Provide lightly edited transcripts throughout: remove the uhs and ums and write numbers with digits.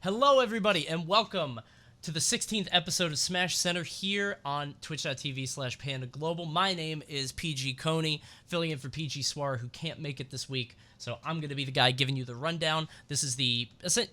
Hello, everybody, and welcome to the 16th episode of Smashcenter here on twitch.tv/Panda Global. My name is PG Coney, filling in for PG Swar, who can't make it this week. So I'm going to be the guy giving you the rundown. This is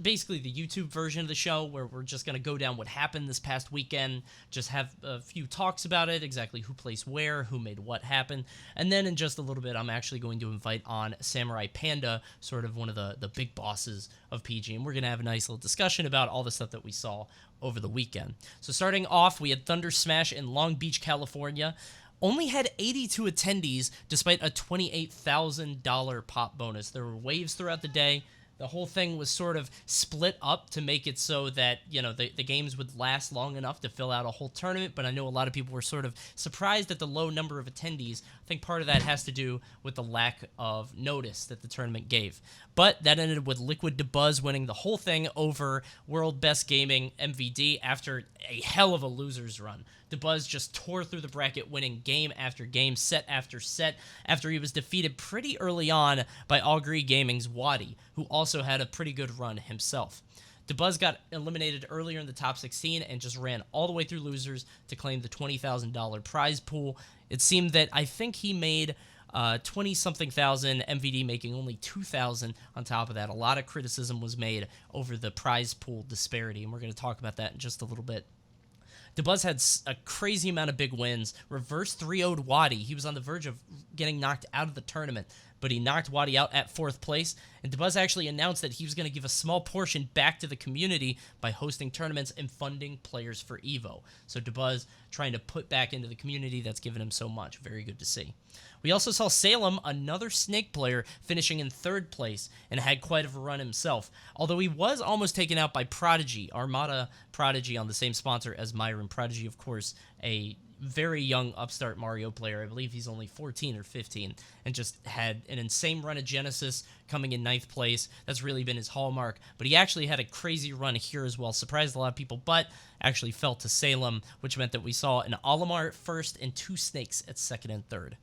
basically the YouTube version of the show where we're just going to go down what happened this past weekend, just have a few talks about it, exactly who placed where, who made what happen. And then in just a little bit, I'm actually going to invite on SamuraiPanda, sort of one of the big bosses of PG, and we're going to have a nice little discussion about all the stuff that we saw over the weekend. So starting off, we had Thunder Smash in Long Beach, California. Only had 82 attendees despite a $28,000 pop bonus. There were waves throughout the day. The whole thing was sort of split up to make it so that, you know, the games would last long enough to fill out a whole tournament, but I know a lot of people were sort of surprised at the low number of attendees. I think part of that has to do with the lack of notice that the tournament gave. But that ended with Liquid Dabuz winning the whole thing over World Best Gaming MVD after a hell of a loser's run. Dabuz just tore through the bracket, winning game after game, set after set, after he was defeated pretty early on by Augury Gaming's Wadi, who also had a pretty good run himself. Dabuz got eliminated earlier in the top 16 and just ran all the way through losers to claim the $20,000 prize pool. It seemed that I think he made 20-something thousand, MVD making only 2,000 on top of that. A lot of criticism was made over the prize pool disparity, and we're going to talk about that in just a little bit. Dabuz had a crazy amount of big wins, reverse 3-0'd Wadi. He was on the verge of getting knocked out of the tournament, but he knocked Wadi out at 4th place, and Dabuz actually announced that he was going to give a small portion back to the community by hosting tournaments and funding players for EVO. So Dabuz trying to put back into the community that's given him so much. Very good to see. We also saw Salem, another Snake player, finishing in 3rd place and had quite a run himself, although he was almost taken out by Prodigy, Armada Prodigy on the same sponsor as Myron. Prodigy, of course, a very young upstart Mario player. I believe he's only 14 or 15 and just had an insane run at Genesis, coming in 9th place. That's really been his hallmark, but he actually had a crazy run here as well. Surprised a lot of people, but actually fell to Salem, which meant that we saw an Olimar at 1st and 2 Snakes at 2nd and 3rd.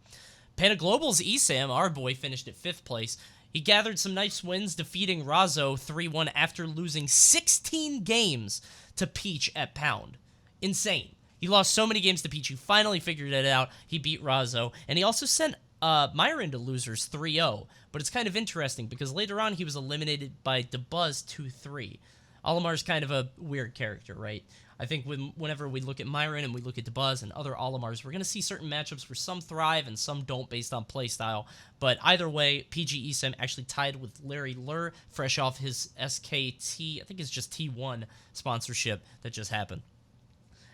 Panda Global's Esam, our boy, finished at 5th place. He gathered some nice wins, defeating Razo 3-1 after losing 16 games to Peach at Pound. Insane. He lost so many games to Peach. He finally figured it out. He beat Razo, and he also sent Myron to losers 3-0. But it's kind of interesting because later on he was eliminated by Dabuz 2-3. Olimar's kind of a weird character, right? I think whenever we look at Myron and we look at Dabuz and other Olimars, we're going to see certain matchups where some thrive and some don't based on playstyle. But either way, PG Esam actually tied with Larry Lur, fresh off his SKT, I think it's just T1 sponsorship that just happened.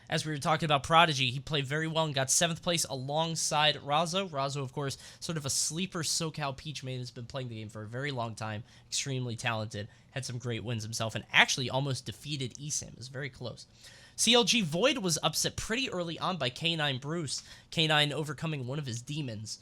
As we were talking about Prodigy, he played very well and got 7th place alongside Razo. Razo, of course, sort of a sleeper SoCal Peach main that's been playing the game for a very long time. Extremely talented. Had some great wins himself and actually almost defeated Esam. It was very close. CLG Void was upset pretty early on by K9 Bruce. K9 overcoming one of his demons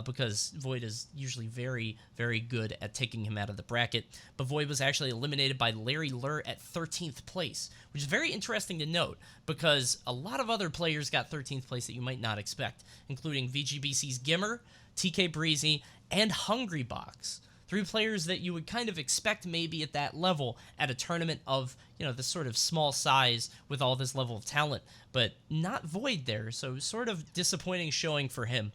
because Void is usually very, very good at taking him out of the bracket. But Void was actually eliminated by Larry Lur at 13th place, which is very interesting to note because a lot of other players got 13th place that you might not expect, including VGBC's Gimmer, TK Breezy, and Hungrybox. 3 players that you would kind of expect maybe at that level at a tournament of, you know, this sort of small size with all this level of talent, but not Void there, so sort of disappointing showing for him.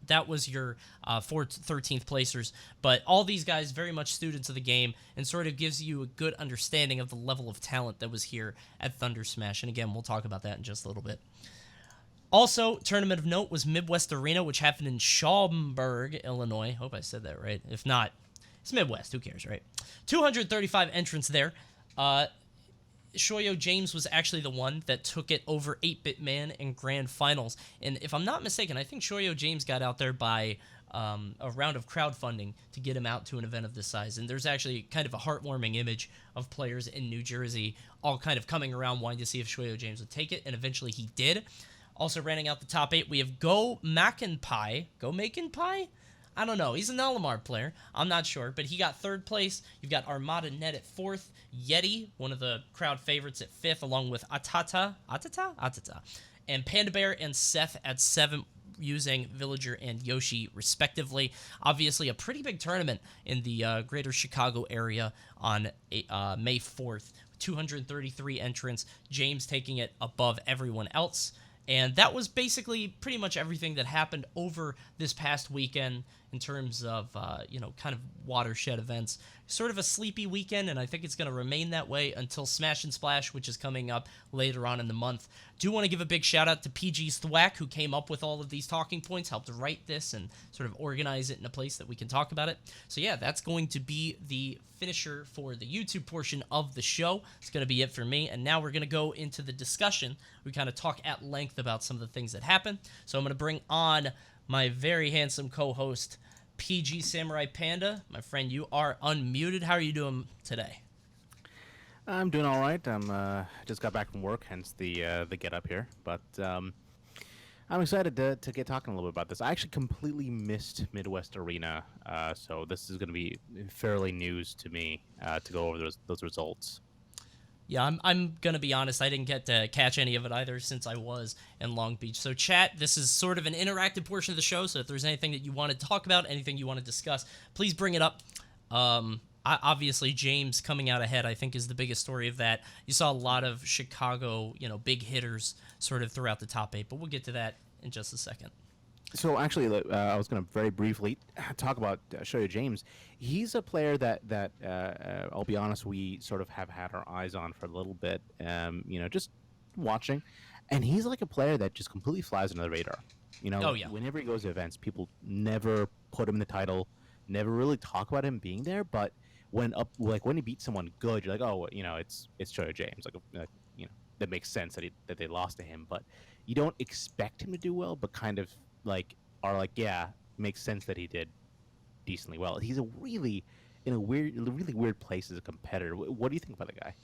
That was your 13th placers, but all these guys very much students of the game and sort of gives you a good understanding of the level of talent that was here at Thunder Smash, and again, we'll talk about that in just a little bit. Also, tournament of note was Midwest Arena, which happened in Schaumburg, Illinois. Hope I said that right. If not, it's Midwest. Who cares, right? 235 entrants there. Shoyo James was actually the one that took it over 8-Bit Man in Grand Finals. And if I'm not mistaken, I think Shoyo James got out there by a round of crowdfunding to get him out to an event of this size. And there's actually kind of a heartwarming image of players in New Jersey all kind of coming around wanting to see if Shoyo James would take it, and eventually he did. Also rounding out the top 8, we have Go Makin Pie. Go Makin Pie? I don't know. He's an Olimar player. I'm not sure, but he got 3rd place. You've got Armada Net at 4th. Yeti, one of the crowd favorites, at 5th, along with Atata, and Panda Bear and Seth at 7th. using Villager and Yoshi respectively. Obviously, a pretty big tournament in the greater Chicago area on May 4th. 233 entrants, James taking it above everyone else. And that was basically pretty much everything that happened over this past weekend in terms of, kind of watershed events. Sort of a sleepy weekend, and I think it's going to remain that way until Smash and Splash, which is coming up later on in the month. Do want to give a big shout out to PG's Thwack, who came up with all of these talking points, helped write this, and sort of organize it in a place that we can talk about it. So yeah, that's going to be the finisher for the YouTube portion of the show. It's going to be it for me, and now we're going to go into the discussion. We kind of talk at length about some of the things that happened. So I'm going to bring on my very handsome co-host, PG SamuraiPanda. My friend, you are unmuted. How are you doing today? I'm doing all right. I'm just got back from work, hence the get up here. But I'm excited to get talking a little bit about this. I actually completely missed Midwest Arena, so this is going to be fairly news to me to go over those results. Yeah, I'm going to be honest. I didn't get to catch any of it either since I was in Long Beach. So chat, this is sort of an interactive portion of the show, so if there's anything that you want to talk about, anything you want to discuss, please bring it up. Obviously, James coming out ahead, I think, is the biggest story of that. You saw a lot of Chicago, big hitters sort of throughout the top 8, but we'll get to that in just a second. So actually, I was going to very briefly talk about Shoya James. He's a player that I'll be honest, we sort of have had our eyes on for a little bit, just watching. And he's like a player that just completely flies under the radar. Oh, yeah. Whenever he goes to events, people never put him in the title, never really talk about him being there. But when he beats someone good, you're like, oh, it's Shoya James. That makes sense that they lost to him. But you don't expect him to do well, but kind of yeah, makes sense that he did decently well. He's really weird place as a competitor. What do you think about the guy?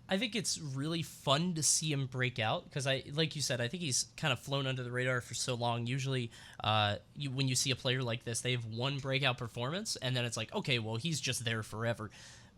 I think it's really fun to see him break out because like you said, I think he's kind of flown under the radar for so long. Usually, when you see a player like this, they have one breakout performance, and then it's like, okay, well, he's just there forever.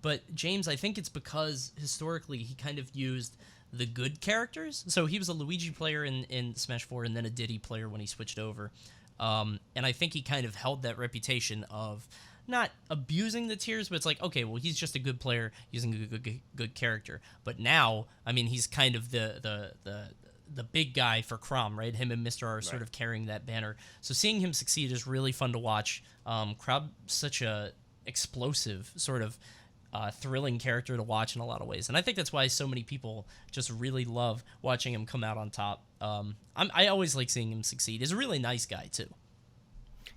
But James, I think it's because historically he kind of used the good characters. So he was a Luigi player in Smash 4 and then a Diddy player when he switched over. And I think he kind of held that reputation of not abusing the tiers, but it's like, okay, well, he's just a good player using a good character. But now, I mean, he's kind of the big guy for Crom, right? Him and Mr. R are sort of carrying that banner. So seeing him succeed is really fun to watch. Crab, such a explosive sort of thrilling character to watch in a lot of ways, and I think that's why so many people just really love watching him come out on top. I always like seeing him succeed. He's a really nice guy too.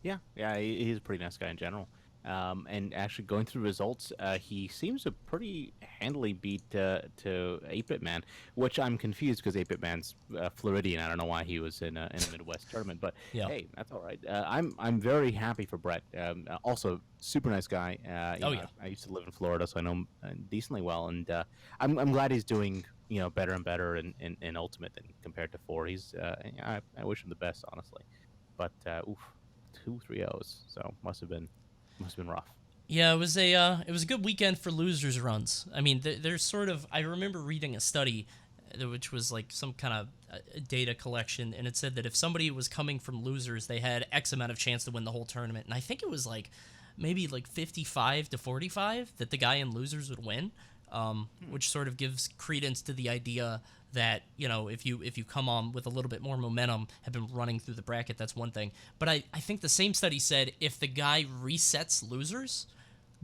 Yeah, he's a pretty nice guy in general. And actually going through results, he seems to pretty handily beat to 8-Bit Man, which I'm confused because 8-Bit Man's Floridian. I don't know why he was in a Midwest tournament, but hey, that's all right. I'm very happy for Brett. Also, super nice guy. I used to live in Florida, so I know him decently well, and I'm glad he's doing better and better in Ultimate than compared to 4. He's I wish him the best, honestly. But 2 3-0s, so must have been rough. Yeah, it was a good weekend for losers runs. I mean, there's sort of, I remember reading a study, which was like some kind of data collection, and it said that if somebody was coming from losers, they had X amount of chance to win the whole tournament. And I think it was maybe 55 to 45 that the guy in losers would win, which sort of gives credence to the idea that, if you come on with a little bit more momentum, have been running through the bracket, that's one thing. But I think the same study said if the guy resets losers,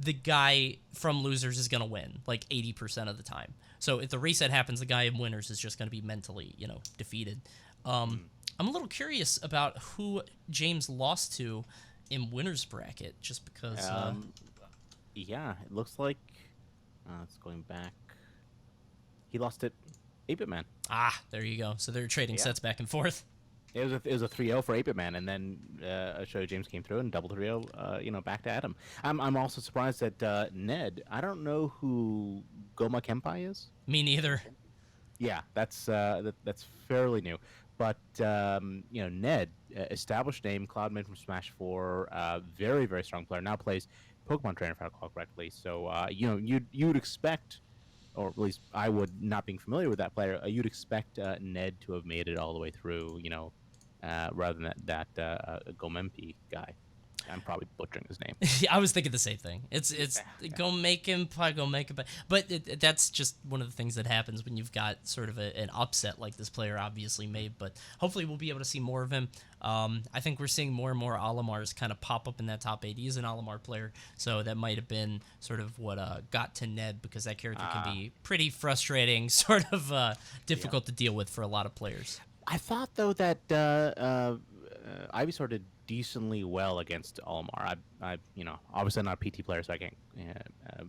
the guy from losers is going to win 80% of the time. So if the reset happens, the guy in winners is just going to be mentally, defeated. I'm a little curious about who James lost to in winners bracket, just because. Yeah, it looks like it's going back. He lost it. 8-Bit Man. Ah, there you go. So they're trading sets back and forth. It was a 3-0 for 8-Bit Man, and then Shoya James came through and double 3-0. Back to Adam. I'm also surprised that Ned. I don't know who Goma Kenpai is. Me neither. Yeah, that's fairly new. But Ned, established name, cloud mid from Smash 4, very very strong player. Now plays Pokemon Trainer, if I recall correctly. So you'd expect, or at least I would, not being familiar with that player, you'd expect Ned to have made it all the way through, rather than that Gomempi guy. I'm probably butchering his name. Yeah, I was thinking the same thing. It's go make him, go make him. But that's just one of the things that happens when you've got sort of an upset like this player obviously made. But hopefully we'll be able to see more of him. I think we're seeing more and more Alamars kind of pop up in that top 8. He is an Alamar player, so that might have been sort of what got to Ned, because that character can be pretty frustrating, sort of difficult to deal with for a lot of players. I thought though that Ivysaur did decently well against Olimar. Obviously I'm not a PT player, so I can't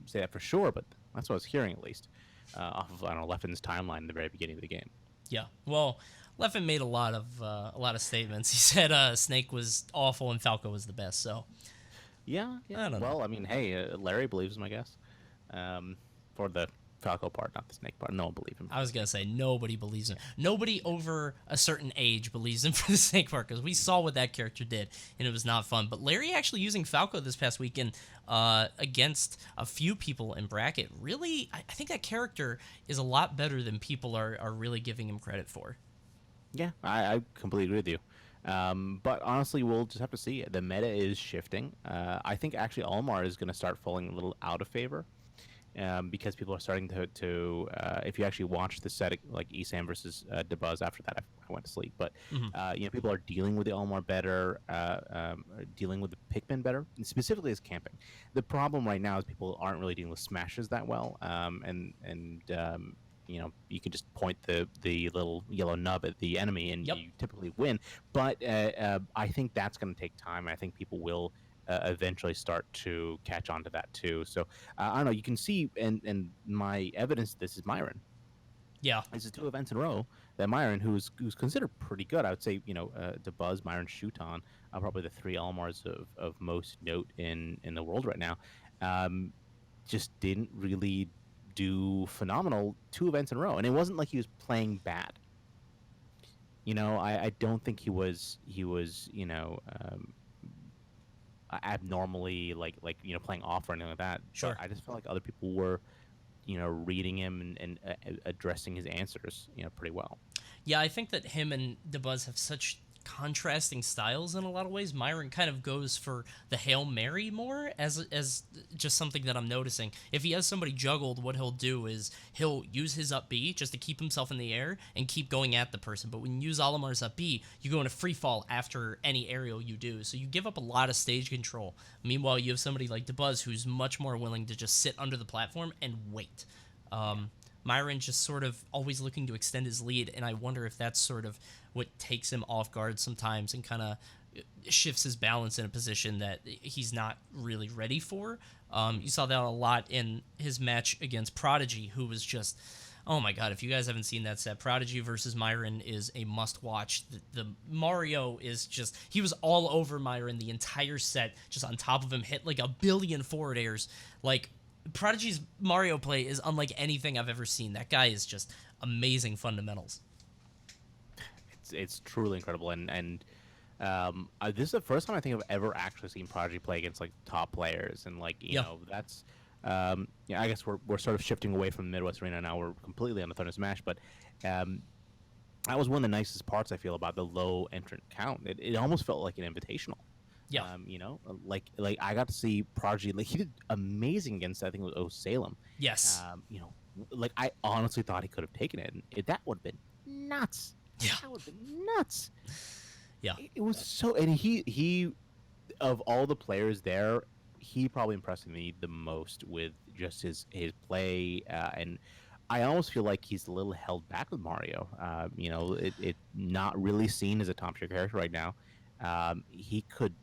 say that for sure, but that's what I was hearing at least off of Leffen's timeline in the very beginning of the game. Yeah, well, Leffen made a lot of statements. He said Snake was awful and Falco was the best. So yeah. I don't know. Well, I mean, hey, Larry believes him, I guess, for the Falco part, not the Snake part. No one believes him. I was gonna say nobody believes him. Nobody over a certain age believes him for the Snake part, because we saw what that character did, and it was not fun. But Larry actually using Falco this past weekend against a few people in bracket, really, I think that character is a lot better than people are really giving him credit for. Yeah, I completely agree with you. But honestly, we'll just have to see. The meta is shifting. I think actually Olimar is going to start falling a little out of favor. Because people are starting to if you actually watch the set, like Esam versus Dabuz, after that I went to sleep. But people are dealing with the Olimar better, dealing with the Pikmin better, and specifically as camping. The problem right now is people aren't really dealing with smashes that well, you can just point the little yellow nub at the enemy and you typically win. But I think that's going to take time. I think people will eventually start to catch on to that too. So I don't know. You can see, and my evidence to this is Myron. Yeah, this is 2 events in a row that Myron, who's considered pretty good, I would say, Dabuz, Myron, Shuton, probably the 3 Almars of most note in the world right now, just didn't really do phenomenal 2 events in a row, and it wasn't like he was playing bad. I don't think he was abnormally like playing off or anything like that. Sure. But I just felt like other people were reading him and addressing his answers pretty well. Yeah, I think that him and Dabuz have such contrasting styles in a lot of ways. Myron kind of goes for the Hail Mary more as just something that I'm noticing. If he has somebody juggled, what he'll do is he'll use his up B just to keep himself in the air and keep going at the person. But when you use Olimar's up B, you go into free fall after any aerial you do. So you give up a lot of stage control. Meanwhile, you have somebody like Dabuz who's much more willing to just sit under the platform and wait. Myron just sort of always looking to extend his lead, and I wonder if that's sort of what takes him off guard sometimes and kind of shifts his balance in a position that he's not really ready for. You saw that a lot in his match against Prodigy, who was just, oh my god, if you guys haven't seen that set, Prodigy versus Myron is a must-watch. The Mario is just, he was all over Myron the entire set, just on top of him, hit like 1 billion forward airs. Like, Prodigy's Mario play is unlike anything I've ever seen. That guy is just amazing fundamentals. It's truly incredible, and this is the first time I think I've ever actually seen Prodigy play against like top players, and that's I guess we're sort of shifting away from the Midwest Arena now. We're completely on the Thunder Smash, but that was one of the nicest parts I feel about the low entrant count. It almost felt like an invitational. Yeah. Like I got to see Prodigy. Like, he did amazing against, I think it was Salem. Yes. Like, I honestly thought he could have taken it, and that would have been nuts. Yeah. That would have been nuts. Yeah. It was so, and he of all the players there, he probably impressed me the most with just his play, and I almost feel like he's a little held back with Mario. It not really seen as a top tier character right now. He could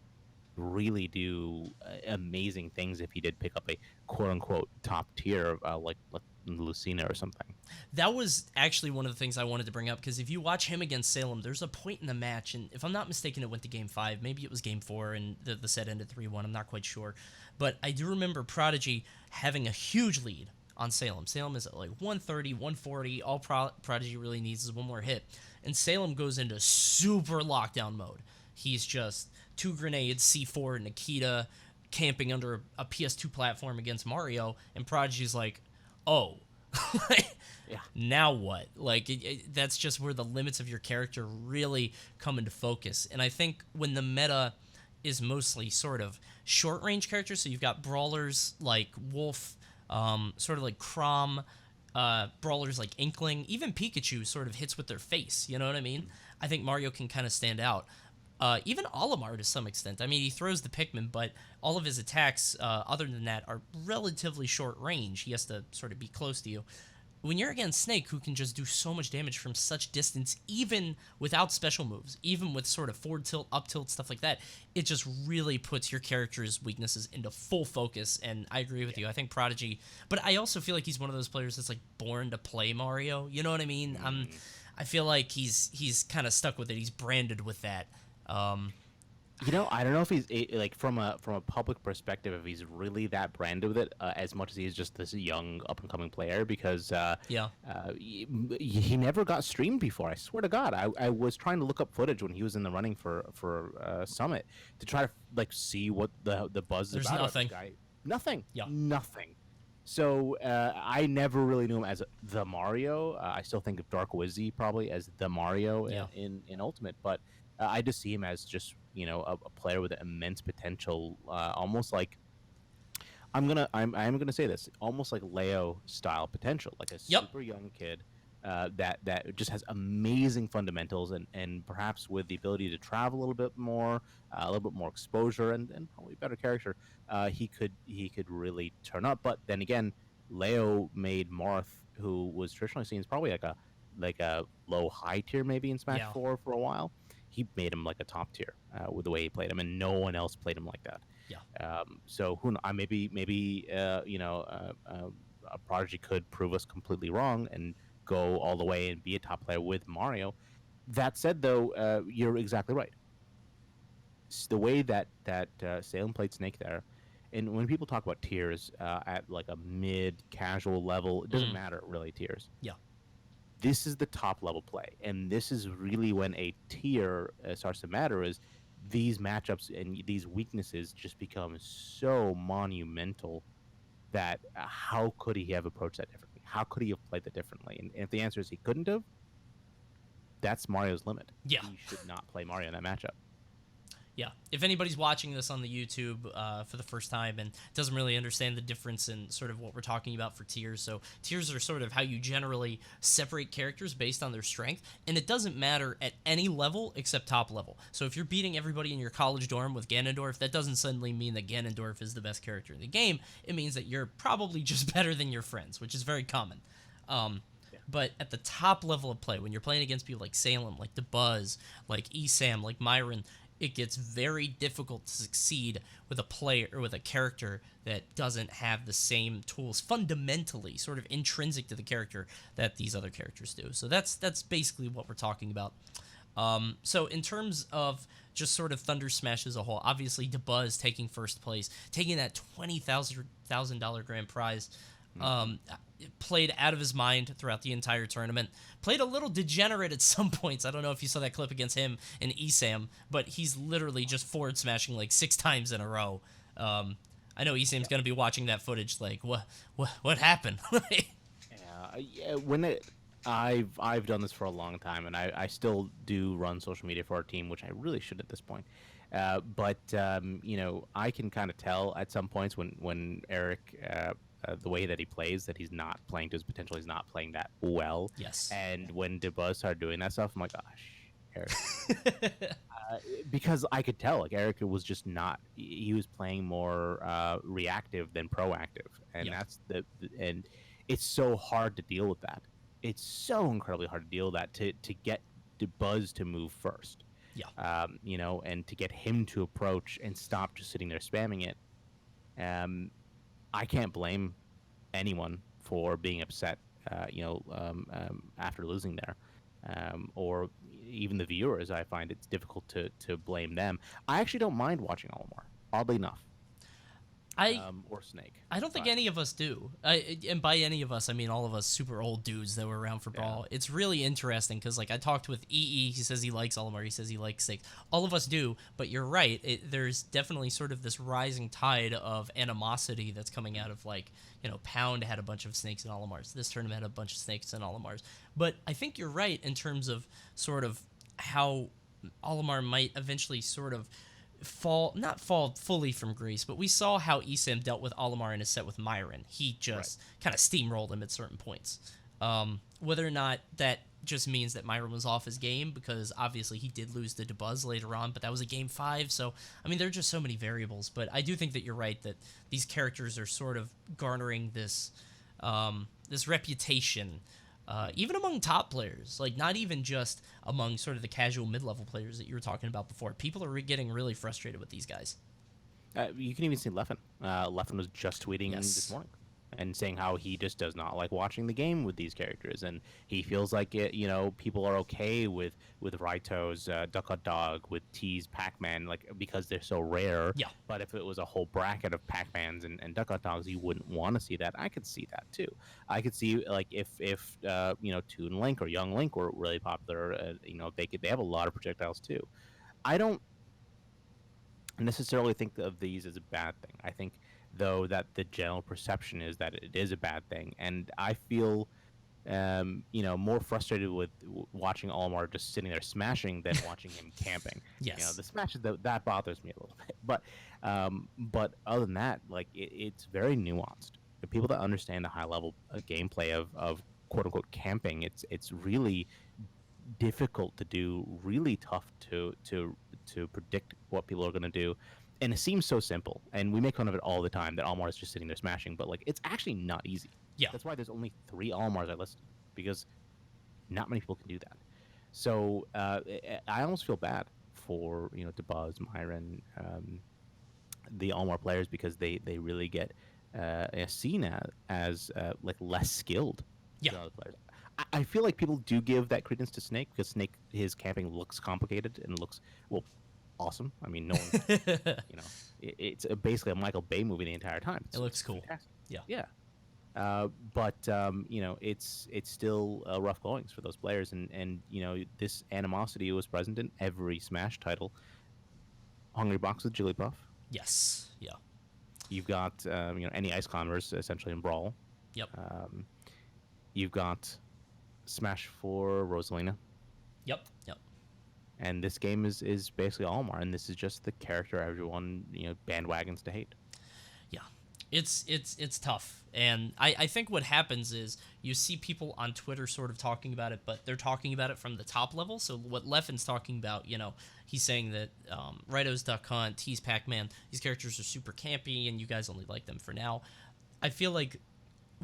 really do amazing things if he did pick up a quote-unquote top tier like Lucina or something. That was actually one of the things I wanted to bring up, because if you watch him against Salem, there's a point in the match, and if I'm not mistaken, it went to Game 5. Maybe it was Game 4, and the set ended 3-1. I'm not quite sure. But I do remember Prodigy having a huge lead on Salem. Salem is at like 130, 140. All Prodigy really needs is one more hit. And Salem goes into super lockdown mode. He's just 2 grenades, C4, Nikita, camping under a PS2 platform against Mario, and Prodigy's like, oh. Yeah. Now what? Like that's just where the limits of your character really come into focus. And I think when the meta is mostly sort of short range characters, so you've got brawlers like Wolf, sort of like Chrom, brawlers like Inkling, even Pikachu sort of hits with their face. You know what I mean? I think Mario can kind of stand out. Even Olimar to some extent. I mean, he throws the Pikmin, but all of his attacks, other than that, are relatively short range. He has to sort of be close to you. When you're against Snake, who can just do so much damage from such distance, even without special moves, even with sort of forward tilt, up tilt, stuff like that, it just really puts your character's weaknesses into full focus. And I agree with you. I think Prodigy, but I also feel like he's one of those players that's like born to play Mario. You know what I mean? I feel like he's kind of stuck with it. He's branded with that. I don't know if he's like from a public perspective, if he's really that branded with it as much as he's just this young up and coming player. Because Yeah. he never got streamed before. I swear to God, I was trying to look up footage when he was in the running for Summit to try to like see what the buzz is There's about. nothing. Guy. Nothing. Yeah. Nothing. So I never really knew him as the Mario. I still think of Dark Wizzy probably as the Mario Yeah. in Ultimate, but I just see him as just a player with immense potential, almost like I'm gonna say this, almost like Leo style potential, like a Yep. super young kid that just has amazing fundamentals and perhaps with the ability to travel a little bit more, a little bit more exposure and probably better character, he could really turn up. But then again, Leo made Marth, who was traditionally seen as probably like a low high tier maybe in Smash Yeah. 4 for a while. He made him like a top tier with the way he played him, and no one else played him like that. Yeah. So who maybe a Prodigy could prove us completely wrong and go all the way and be a top player with Mario. That said, though, you're exactly right. The way that Salem played Snake there, and when people talk about tiers at like a mid casual level, it doesn't matter really tiers. Yeah. This is the top level play, and this is really when a tier starts to matter. Is these matchups and these weaknesses just become so monumental that how could he have approached that differently? How could he have played that differently? And if the answer is he couldn't have, that's Mario's limit. Yeah. He should not play Mario in that matchup. Yeah, if anybody's watching this on the YouTube for the first time and doesn't really understand the difference in sort of what we're talking about for tiers, so tiers are sort of how you generally separate characters based on their strength, and it doesn't matter at any level except top level. So if you're beating everybody in your college dorm with Ganondorf, that doesn't suddenly mean that Ganondorf is the best character in the game. It means that you're probably just better than your friends, which is very common. But at the top level of play, when you're playing against people like Salem, like Dabuz, like Esam, like Myron, it gets very difficult to succeed with a player or with a character that doesn't have the same tools fundamentally, sort of intrinsic to the character that these other characters do. So that's basically what we're talking about. So in terms of just sort of Thunder Smash as a whole, obviously Dabuz taking first place, taking that $20,000 grand prize. Played out of his mind throughout the entire tournament. Played a little degenerate at some points. I don't know if you saw that clip against him and Esam, but he's literally just forward smashing like 6 times in a row. I know Esam's going to be watching that footage like, what happened? I've done this for a long time, and I still do run social media for our team, which I really should at this point. But I can kind of tell at some points when Eric, the way that he plays, that he's not playing to his potential. He's not playing that well. Yes. And when Dabuz started doing that stuff, I'm like, gosh, Eric. Because I could tell, like, Eric was just not. He was playing more reactive than proactive, and that's and it's so hard to deal with that. It's so incredibly hard to deal with that to get Dabuz to move first. Yeah. And to get him to approach and stop just sitting there spamming it. I can't blame anyone for being upset, after losing there, or even the viewers. I find it's difficult to blame them. I actually don't mind watching Olimar, oddly enough. or Snake. I don't think But, any of us do. And by any of us, I mean all of us super old dudes that were around for Brawl. It's really interesting because, like, I talked with EE. He says he likes Olimar. He says he likes Snake. All of us do, but you're right. There's definitely sort of this rising tide of animosity that's coming out of, like, Pound had a bunch of Snakes and Olimars. This tournament had a bunch of Snakes and Olimars. But I think you're right in terms of sort of how Olimar might eventually sort of not fall fully from grace, but we saw how Esam dealt with Olimar in his set with Myron. He just kind of steamrolled him at certain points. Whether or not that just means that Myron was off his game, because obviously he did lose to Dabuz later on, but that was a game 5, so I mean there are just so many variables. But I do think that you're right that these characters are sort of garnering this this reputation. Even among top players, like not even just among sort of the casual mid-level players that you were talking about before. People are getting really frustrated with these guys. You can even see Leffen. Leffen was just tweeting this morning and saying how he just does not like watching the game with these characters, and he feels like people are okay with Raito's Duck Hot Dog, with T's Pac-Man, like because they're so rare. Yeah. But if it was a whole bracket of Pac-Mans and Duck Hot Dogs, you wouldn't want to see that. I could see that too. I could see like if Toon Link or Young Link were really popular, they have a lot of projectiles too. I don't necessarily think of these as a bad thing. I think, though, that the general perception is that it is a bad thing, and I feel more frustrated with watching Olimar just sitting there smashing than watching him camping. Yes. The smashes that bothers me a little bit, but other than that, like it's very nuanced. The people that understand the high level gameplay of quote unquote camping, it's really difficult to do, really tough to predict what people are going to do. And it seems so simple, and we make fun of it all the time that Olimar is just sitting there smashing, but like it's actually not easy. Yeah. That's why there's only 3 Olimars I listed, because not many people can do that. So I almost feel bad for Dabuz, Myron, the Olimar players, because they really get seen as like less skilled than other players. I feel like people do give that credence to Snake, because Snake, his camping looks complicated and looks awesome. I mean, no one, it's basically a Michael Bay movie the entire time. It looks cool. Fantastic. Yeah. But it's still rough goings for those players, and this animosity was present in every Smash title. Hungry Box with Jigglypuff. Yes. Yeah. You've got any Ice Climbers essentially in Brawl. Yep. You've got Smash for Rosalina. Yep. And this game is basically Olimar, and this is just the character everyone bandwagons to hate. Yeah, it's tough, and I think what happens is you see people on Twitter sort of talking about it, but they're talking about it from the top level. So what Leffen's talking about, he's saying that Raito's Duck Hunt, T's Pac-Man, these characters are super campy, and you guys only like them for now. I feel like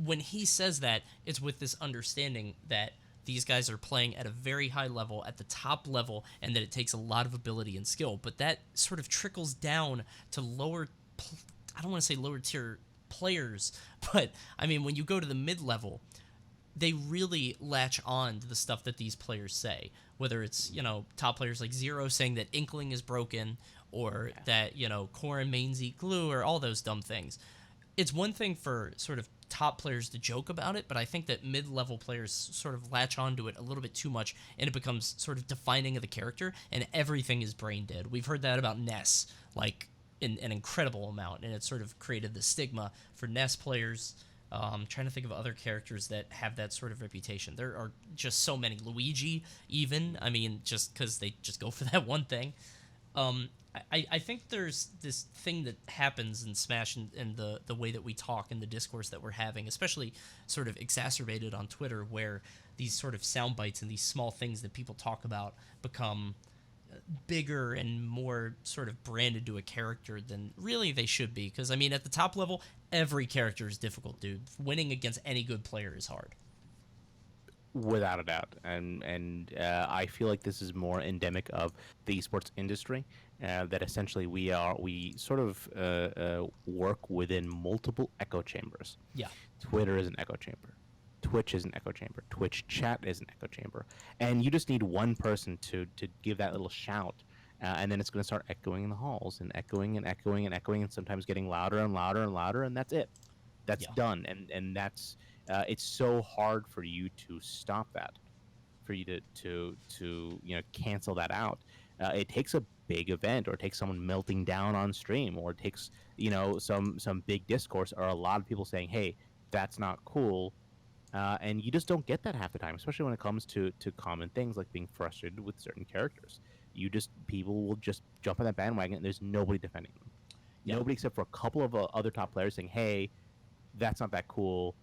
when he says that, it's with this understanding that these guys are playing at a very high level, at the top level, and that it takes a lot of ability and skill. But that sort of trickles down to I don't want to say lower tier players, but I mean, when you go to the mid-level, they really latch on to the stuff that these players say, whether it's, top players like Zero saying that Inkling is broken, or that, Corrin mains eat glue, or all those dumb things. It's one thing for sort of top players to joke about it, but I think that mid-level players sort of latch onto it a little bit too much, and it becomes sort of defining of the character, and everything is brain dead. We've heard that about Ness, like, in an incredible amount, and it sort of created the stigma for Ness players. Trying to think of other characters that have that sort of reputation. There are just so many. Luigi, even. I mean, just because they just go for that one thing. I think there's this thing that happens in Smash and the way that we talk and the discourse that we're having, especially sort of exacerbated on Twitter, where these sort of sound bites and these small things that people talk about become bigger and more sort of branded to a character than really they should be. Because, I mean, at the top level, every character is difficult, dude. Winning against any good player is hard. Without a doubt, and I feel like this is more endemic of the esports industry. That essentially we sort of work within multiple echo chambers. Yeah. Twitter is an echo chamber. Twitch is an echo chamber. Twitch chat is an echo chamber. And you just need one person to give that little shout, and then it's going to start echoing in the halls and echoing and echoing and echoing, and sometimes getting louder and louder and louder, and that's it. That's Yeah. done, and that's it's so hard for you to stop that, for you to cancel that out. It takes a big event, or it takes someone melting down on stream, or it takes some big discourse, or a lot of people saying, "Hey, that's not cool." And you just don't get that half the time, especially when it comes to common things like being frustrated with certain characters. People will just jump on that bandwagon, and there's nobody defending them. Yeah. Nobody except for a couple of other top players saying, "Hey, that's not that cool.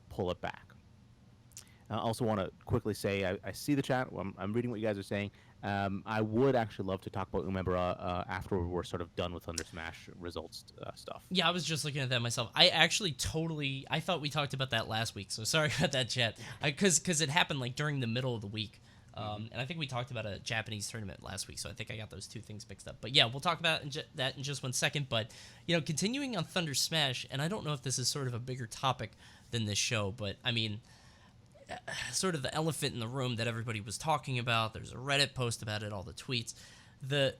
Pull it back." I also want to quickly say I see the chat. I'm reading what you guys are saying. I would actually love to talk about Umebura after we're sort of done with Thunder Smash results stuff. Yeah, I was just looking at that myself. I thought we talked about that last week, so sorry about that, chat. Because it happened like during the middle of the week. And I think we talked about a Japanese tournament last week, so I think I got those two things mixed up. But yeah, we'll talk about that in just 1 second. But, continuing on Thunder Smash, and I don't know if this is sort of a bigger topic than this show, but, I mean, sort of the elephant in the room that everybody was talking about. There's a Reddit post about it, all the tweets. It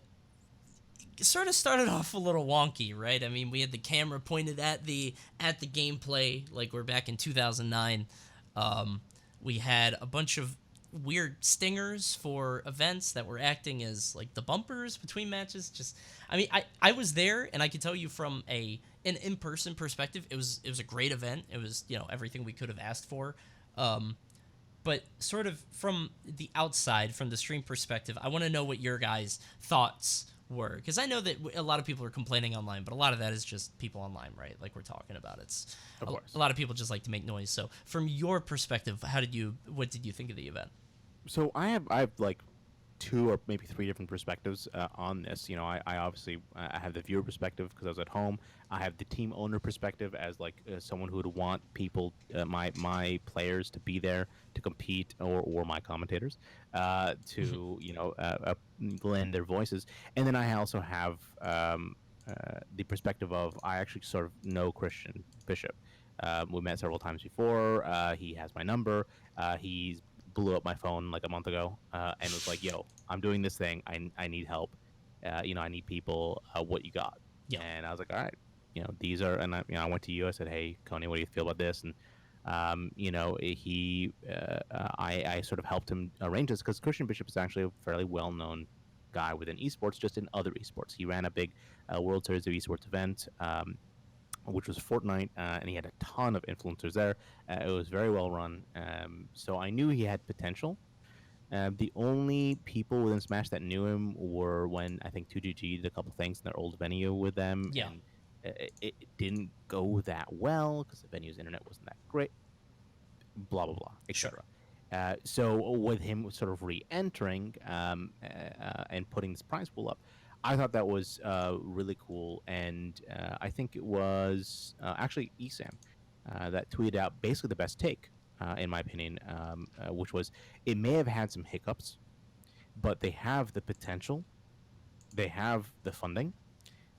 sort of started off a little wonky, right? I mean, we had the camera pointed at the gameplay, like we're back in 2009. We had a bunch of weird stingers for events that were acting as like the bumpers between matches. I was there, and I can tell you from an in-person perspective, it was a great event. It was everything we could have asked for. But sort of from the outside, from the stream perspective, I want to know what your guys' thoughts were, because I know that a lot of people are complaining online, but a lot of that is just people online, right? Like we're talking about, it's Of course. a lot of people just like to make noise. So from your perspective, what did you think of the event? So I have like 2 or maybe 3 different perspectives on this. I obviously I have the viewer perspective because I was at home. I have the team owner perspective as like someone who would want people, my players, to be there to compete, or my commentators to lend their voices. And then I also have the perspective of, I actually sort of know Christian Bishop. We met several times before. He has my number. He's blew up my phone like a month ago and was like, "Yo, I'm doing this thing. I need help. I need people. What you got?" Yeah. And I was like, "All right, these are." And I went to you. I said, "Hey, Coney, what do you feel about this?" And I sort of helped him arrange this, because Christian Bishop is actually a fairly well-known guy within esports, just in other esports. He ran a big World Series of Esports event, which was Fortnite, and he had a ton of influencers there. It was very well run, so I knew he had potential. The only people within Smash that knew him were when I think 2GG did a couple things in their old venue with them, Yeah. and it didn't go that well because the venue's internet wasn't that great. Blah blah blah, etc. So with him sort of re-entering and putting this prize pool up, I thought that was really cool, and I think it was actually Esam that tweeted out basically the best take, in my opinion, which was, it may have had some hiccups, but they have the potential, they have the funding,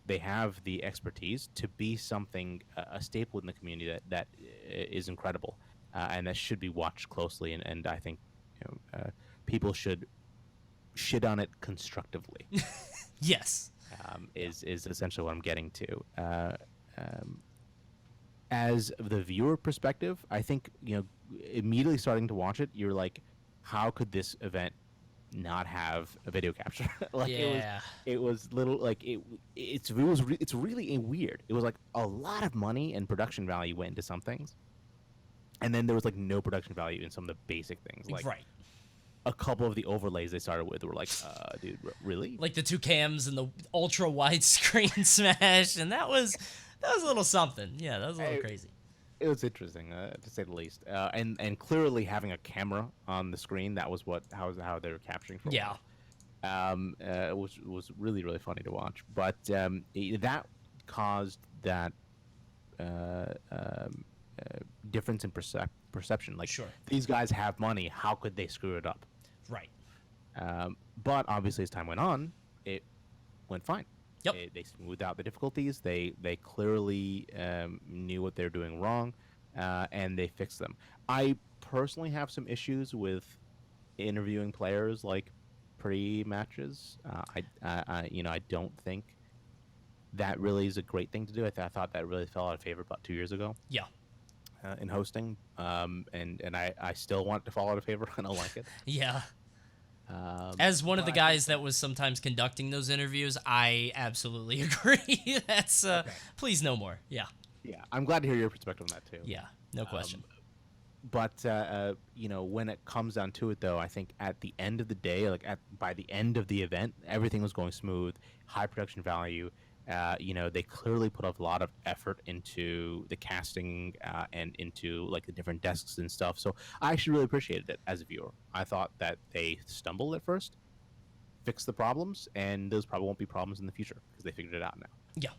they have the expertise to be something, a staple in the community that is incredible, and that should be watched closely, and I think people should shit on it constructively. Yes. Is essentially what I'm getting to. As the viewer perspective, I think immediately starting to watch it, you're like, how could this event not have a video capture? Like, Yeah. it was little like it's really weird. It was like a lot of money and production value went into some things, and then there was like no production value in some of the basic things, like Right. a couple of the overlays they started with were like, dude, really? Like the 2 cams and the ultra widescreen Smash, and that was a little something. Yeah, that was a little crazy. It was interesting, to say the least. And clearly having a camera on the screen, that was how they were capturing from. Yeah. It was really, really funny to watch. But that caused that difference in perception. Like, Sure. these guys have money. How could they screw it up? Right. But obviously, as time went on, it went fine. Yep. They smoothed out the difficulties. They clearly knew what they're doing wrong, and they fixed them. I personally have some issues with interviewing players like pre-matches. I don't think that really is a great thing to do. I thought that really fell out of favor about 2 years ago Yeah. in hosting, and I still want it to fall out of favor. I don't like it. Yeah. As one of the But- guys that was sometimes conducting those interviews, I absolutely agree. That's Okay. please no more. Yeah. Yeah, I'm glad to hear your perspective on that too. Yeah. No question. But when it comes down to it, though, I think at the end of the day, by the end of the event, everything was going smooth, high production value. They clearly put a lot of effort into the casting and into like the different desks and stuff. So I actually really appreciated it as a viewer. I thought that they stumbled at first, fixed the problems, and those probably won't be problems in the future because they figured it out now. Yeah.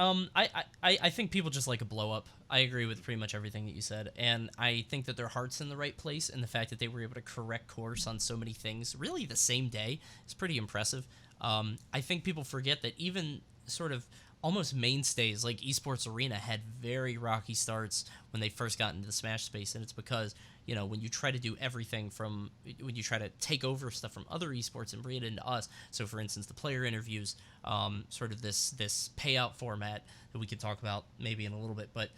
I think people just like a blow up. I agree with pretty much everything that you said, and I think that their heart's in the right place, and the fact that they were able to correct course on so many things, really the same day, is pretty impressive. I think people forget that even sort of almost mainstays like Esports Arena had very rocky starts when they first got into the Smash space, and it's because when you try to do everything when you try to take over stuff from other esports and bring it into us. So, for instance, the player interviews, sort of this payout format that we could talk about maybe in a little bit, but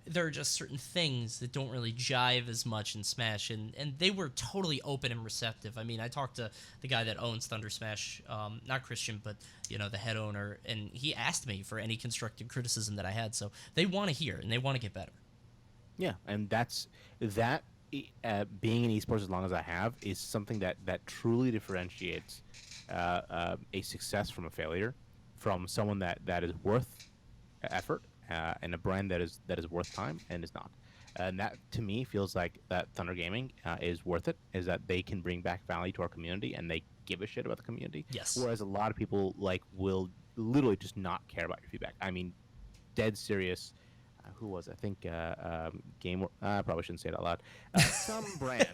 there are just certain things that don't really jive as much in Smash, and they were totally open and receptive. I mean, I talked to the guy that owns Thunder Smash, not Christian, but the head owner, and he asked me for any constructive criticism that I had. So they want to hear and they want to get better. Yeah, and that being in esports as long as I have is something that truly differentiates a success from a failure, from someone that is worth effort and a brand that is worth time and is not. And that to me feels like that Thunder Gaming is worth it. Is that they can bring back value to our community and they give a shit about the community. Yes. Whereas a lot of people will literally just not care about your feedback. I mean, dead serious. Who was it? I think Game. I probably shouldn't say it out loud. Some brand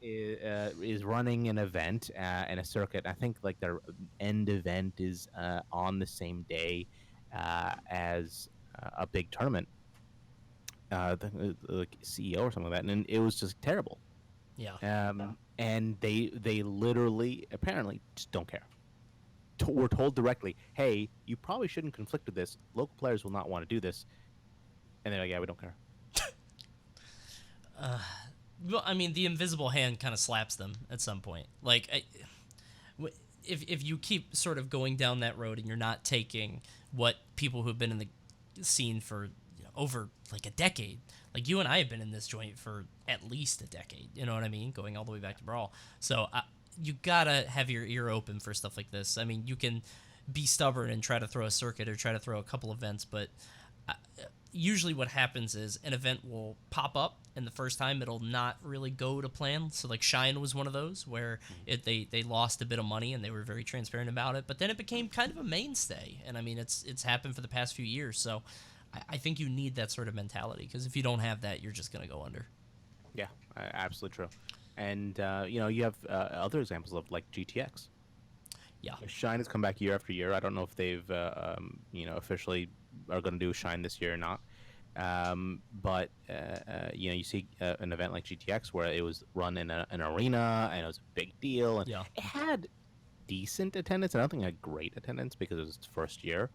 is running an event and a circuit. I think like their end event is on the same day as a big tournament. Like CEO or something like that, and it was just terrible. Yeah. And they literally apparently just don't care. We're told directly, hey, you probably shouldn't conflict with this. Local players will not want to do this. And they're like, yeah, we don't care. Well, I mean, the invisible hand kind of slaps them at some point. Like, if you keep sort of going down that road and you're not taking what people who have been in the scene for over like a decade, like you and I have been in this joint for at least a decade, you know what I mean? Going all the way back to Brawl. So you gotta have your ear open for stuff like this. I mean, you can be stubborn and try to throw a circuit or try to throw a couple events, but usually what happens is an event will pop up and the first time it'll not really go to plan. So like Shine was one of those where they lost a bit of money and they were very transparent about it, but then it became kind of a mainstay. And I mean, it's happened for the past few years. So I think you need that sort of mentality, because if you don't have that, you're just going to go under. Yeah, absolutely true. And you have other examples of like GTX. Yeah. Shine has come back year after year. I don't know if they've officially are going to do Shine this year or not. But you see an event like GTX where it was run in an arena and it was a big deal, and it had decent attendance. I don't think it had great attendance because it was its first year.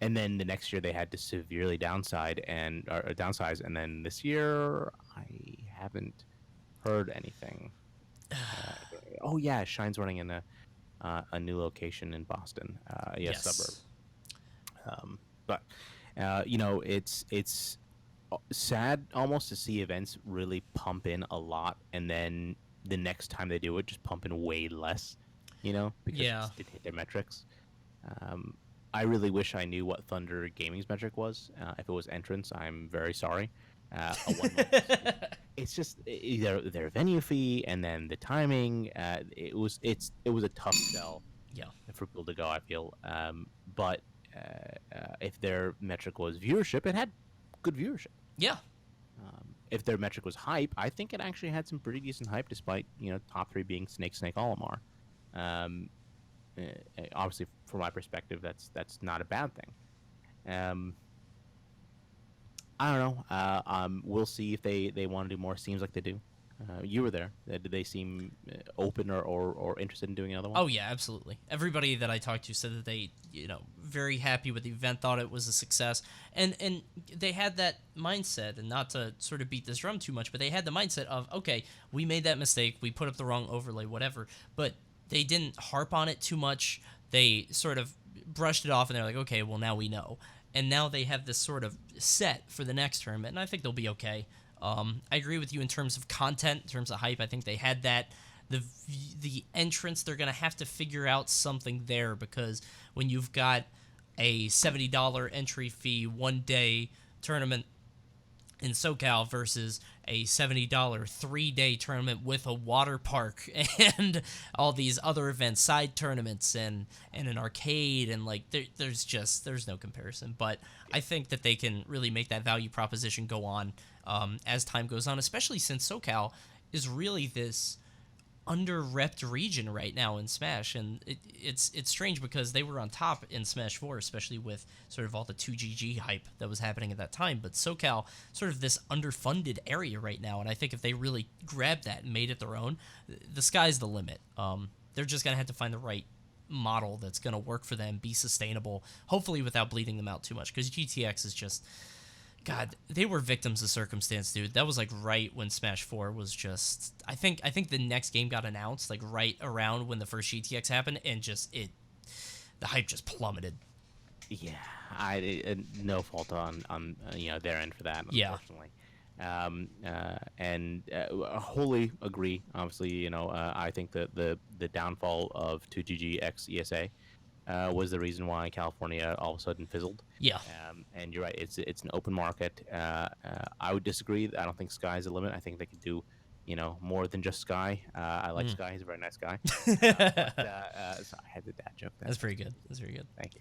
And then the next year they had to severely downsize, and then this year I haven't heard anything. Oh yeah, Shine's running in a new location in Boston, Yes. suburb. But it's sad almost to see events really pump in a lot, and then the next time they do it, just pump in way less. Because it just didn't hit their metrics. I really wish I knew what Thunder Gaming's metric was. If it was entrance, I'm very sorry. It's just their venue fee and then the timing. It was a tough sell. Yeah. For people to go, I feel. But if their metric was viewership, it had good viewership. Yeah. If their metric was hype, I think it actually had some pretty decent hype, despite top 3 being Snake, Olimar. Obviously, from my perspective, that's not a bad thing. I don't know. We'll see if they want to do more. Seems like they do. You were there. Did they seem open or interested in doing another one? Oh yeah, absolutely. Everybody that I talked to said that they, very happy with the event, thought it was a success, and they had that mindset. And not to sort of beat this drum too much, but they had the mindset of, okay, we made that mistake, we put up the wrong overlay, whatever. But they didn't harp on it too much. They sort of brushed it off, and they're like, okay, well now we know, and now they have this sort of set for the next tournament, and I think they'll be okay. I agree with you in terms of content, in terms of hype. I think they had that. The entrance, they're gonna have to figure out something there, because when you've got a $70 entry fee 1-day tournament in SoCal versus a $70 3-day tournament with a water park and all these other events, side tournaments, and an arcade, and like there's no comparison. But I think that they can really make that value proposition go on as time goes on, especially since SoCal is really this under-repped region right now in Smash, and it's strange because they were on top in Smash 4, especially with sort of all the 2GG hype that was happening at that time. But SoCal, sort of this underfunded area right now, and I think if they really grabbed that and made it their own, the sky's the limit. They're just gonna have to find the right model that's gonna work for them, be sustainable, hopefully without bleeding them out too much, because GTX is just... God, they were victims of circumstance, dude. That was like right when Smash 4 was just... I think the next game got announced like right around when the first GTX happened, and the hype just plummeted. Yeah, no fault on their end for that, unfortunately. And wholly agree. Obviously, I think that the downfall of 2GG x ESA was the reason why California all of a sudden fizzled. Yeah. And you're right. It's an open market. I would disagree. I don't think sky's the limit. I think they could do, more than just Sky. I like Sky. He's a very nice guy. So I had the dad joke there. That's pretty good. That's very good. Thank you.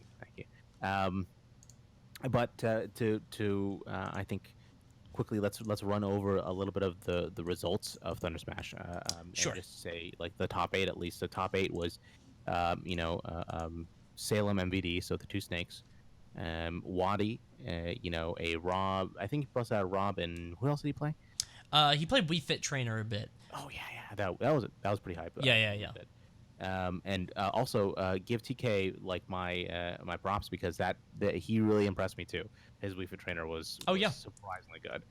But I think quickly let's run over a little bit of the results of Thunder Smash. Sure. And just say like the top 8 at least. The top 8 was Salem MVD, so the two snakes, Wadi, a Rob. I think he plus out Rob, and who else did he play? He played Wii Fit Trainer a bit. Oh yeah, that was pretty hype. Yeah. And also give TK like my props, because that he really impressed me too. His Wii Fit Trainer was surprisingly good.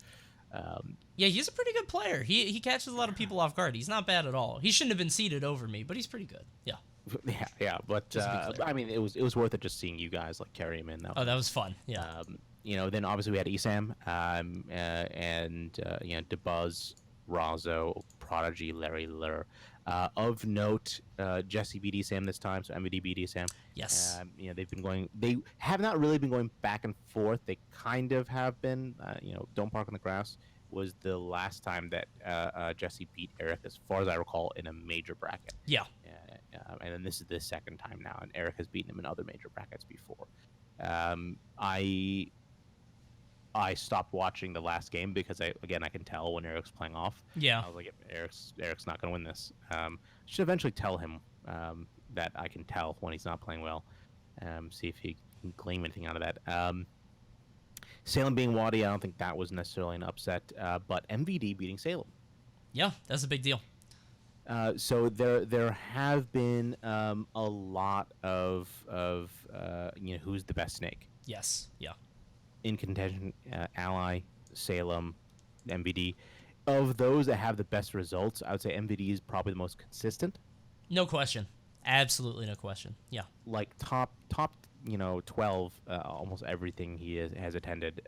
Yeah, he's a pretty good player. He catches a lot of people off guard. He's not bad at all. He shouldn't have been seated over me, but he's pretty good. Yeah. Yeah, but I mean, it was worth it just seeing you guys like carry him in. That was fun. Yeah. Then obviously we had Esam, and Dabuz, Razo, Prodigy, Larry Lur. Of note, Jesse BD Sam this time, so MVD BD Sam. Yes. They have not really been going back and forth. They kind of have been. Don't Park on the Grass was the last time that Jesse beat Eric, as far as I recall, in a major bracket. Yeah. And then this is the second time now, and Eric has beaten him in other major brackets before. I stopped watching the last game because I can tell when Eric's playing off. Yeah. I was like, Eric's not going to win this. Should eventually tell him that I can tell when he's not playing well. See if he can glean anything out of that. Salem being Wadi, I don't think that was necessarily an upset, but MVD beating Salem. Yeah, that's a big deal. So there have been a lot of who's the best snake. Yes. Yeah. In contention, Ally, Salem, MVD. Of those that have the best results, I would say MVD is probably the most consistent. No question. Absolutely no question. Yeah. Like top 12, almost everything he has attended.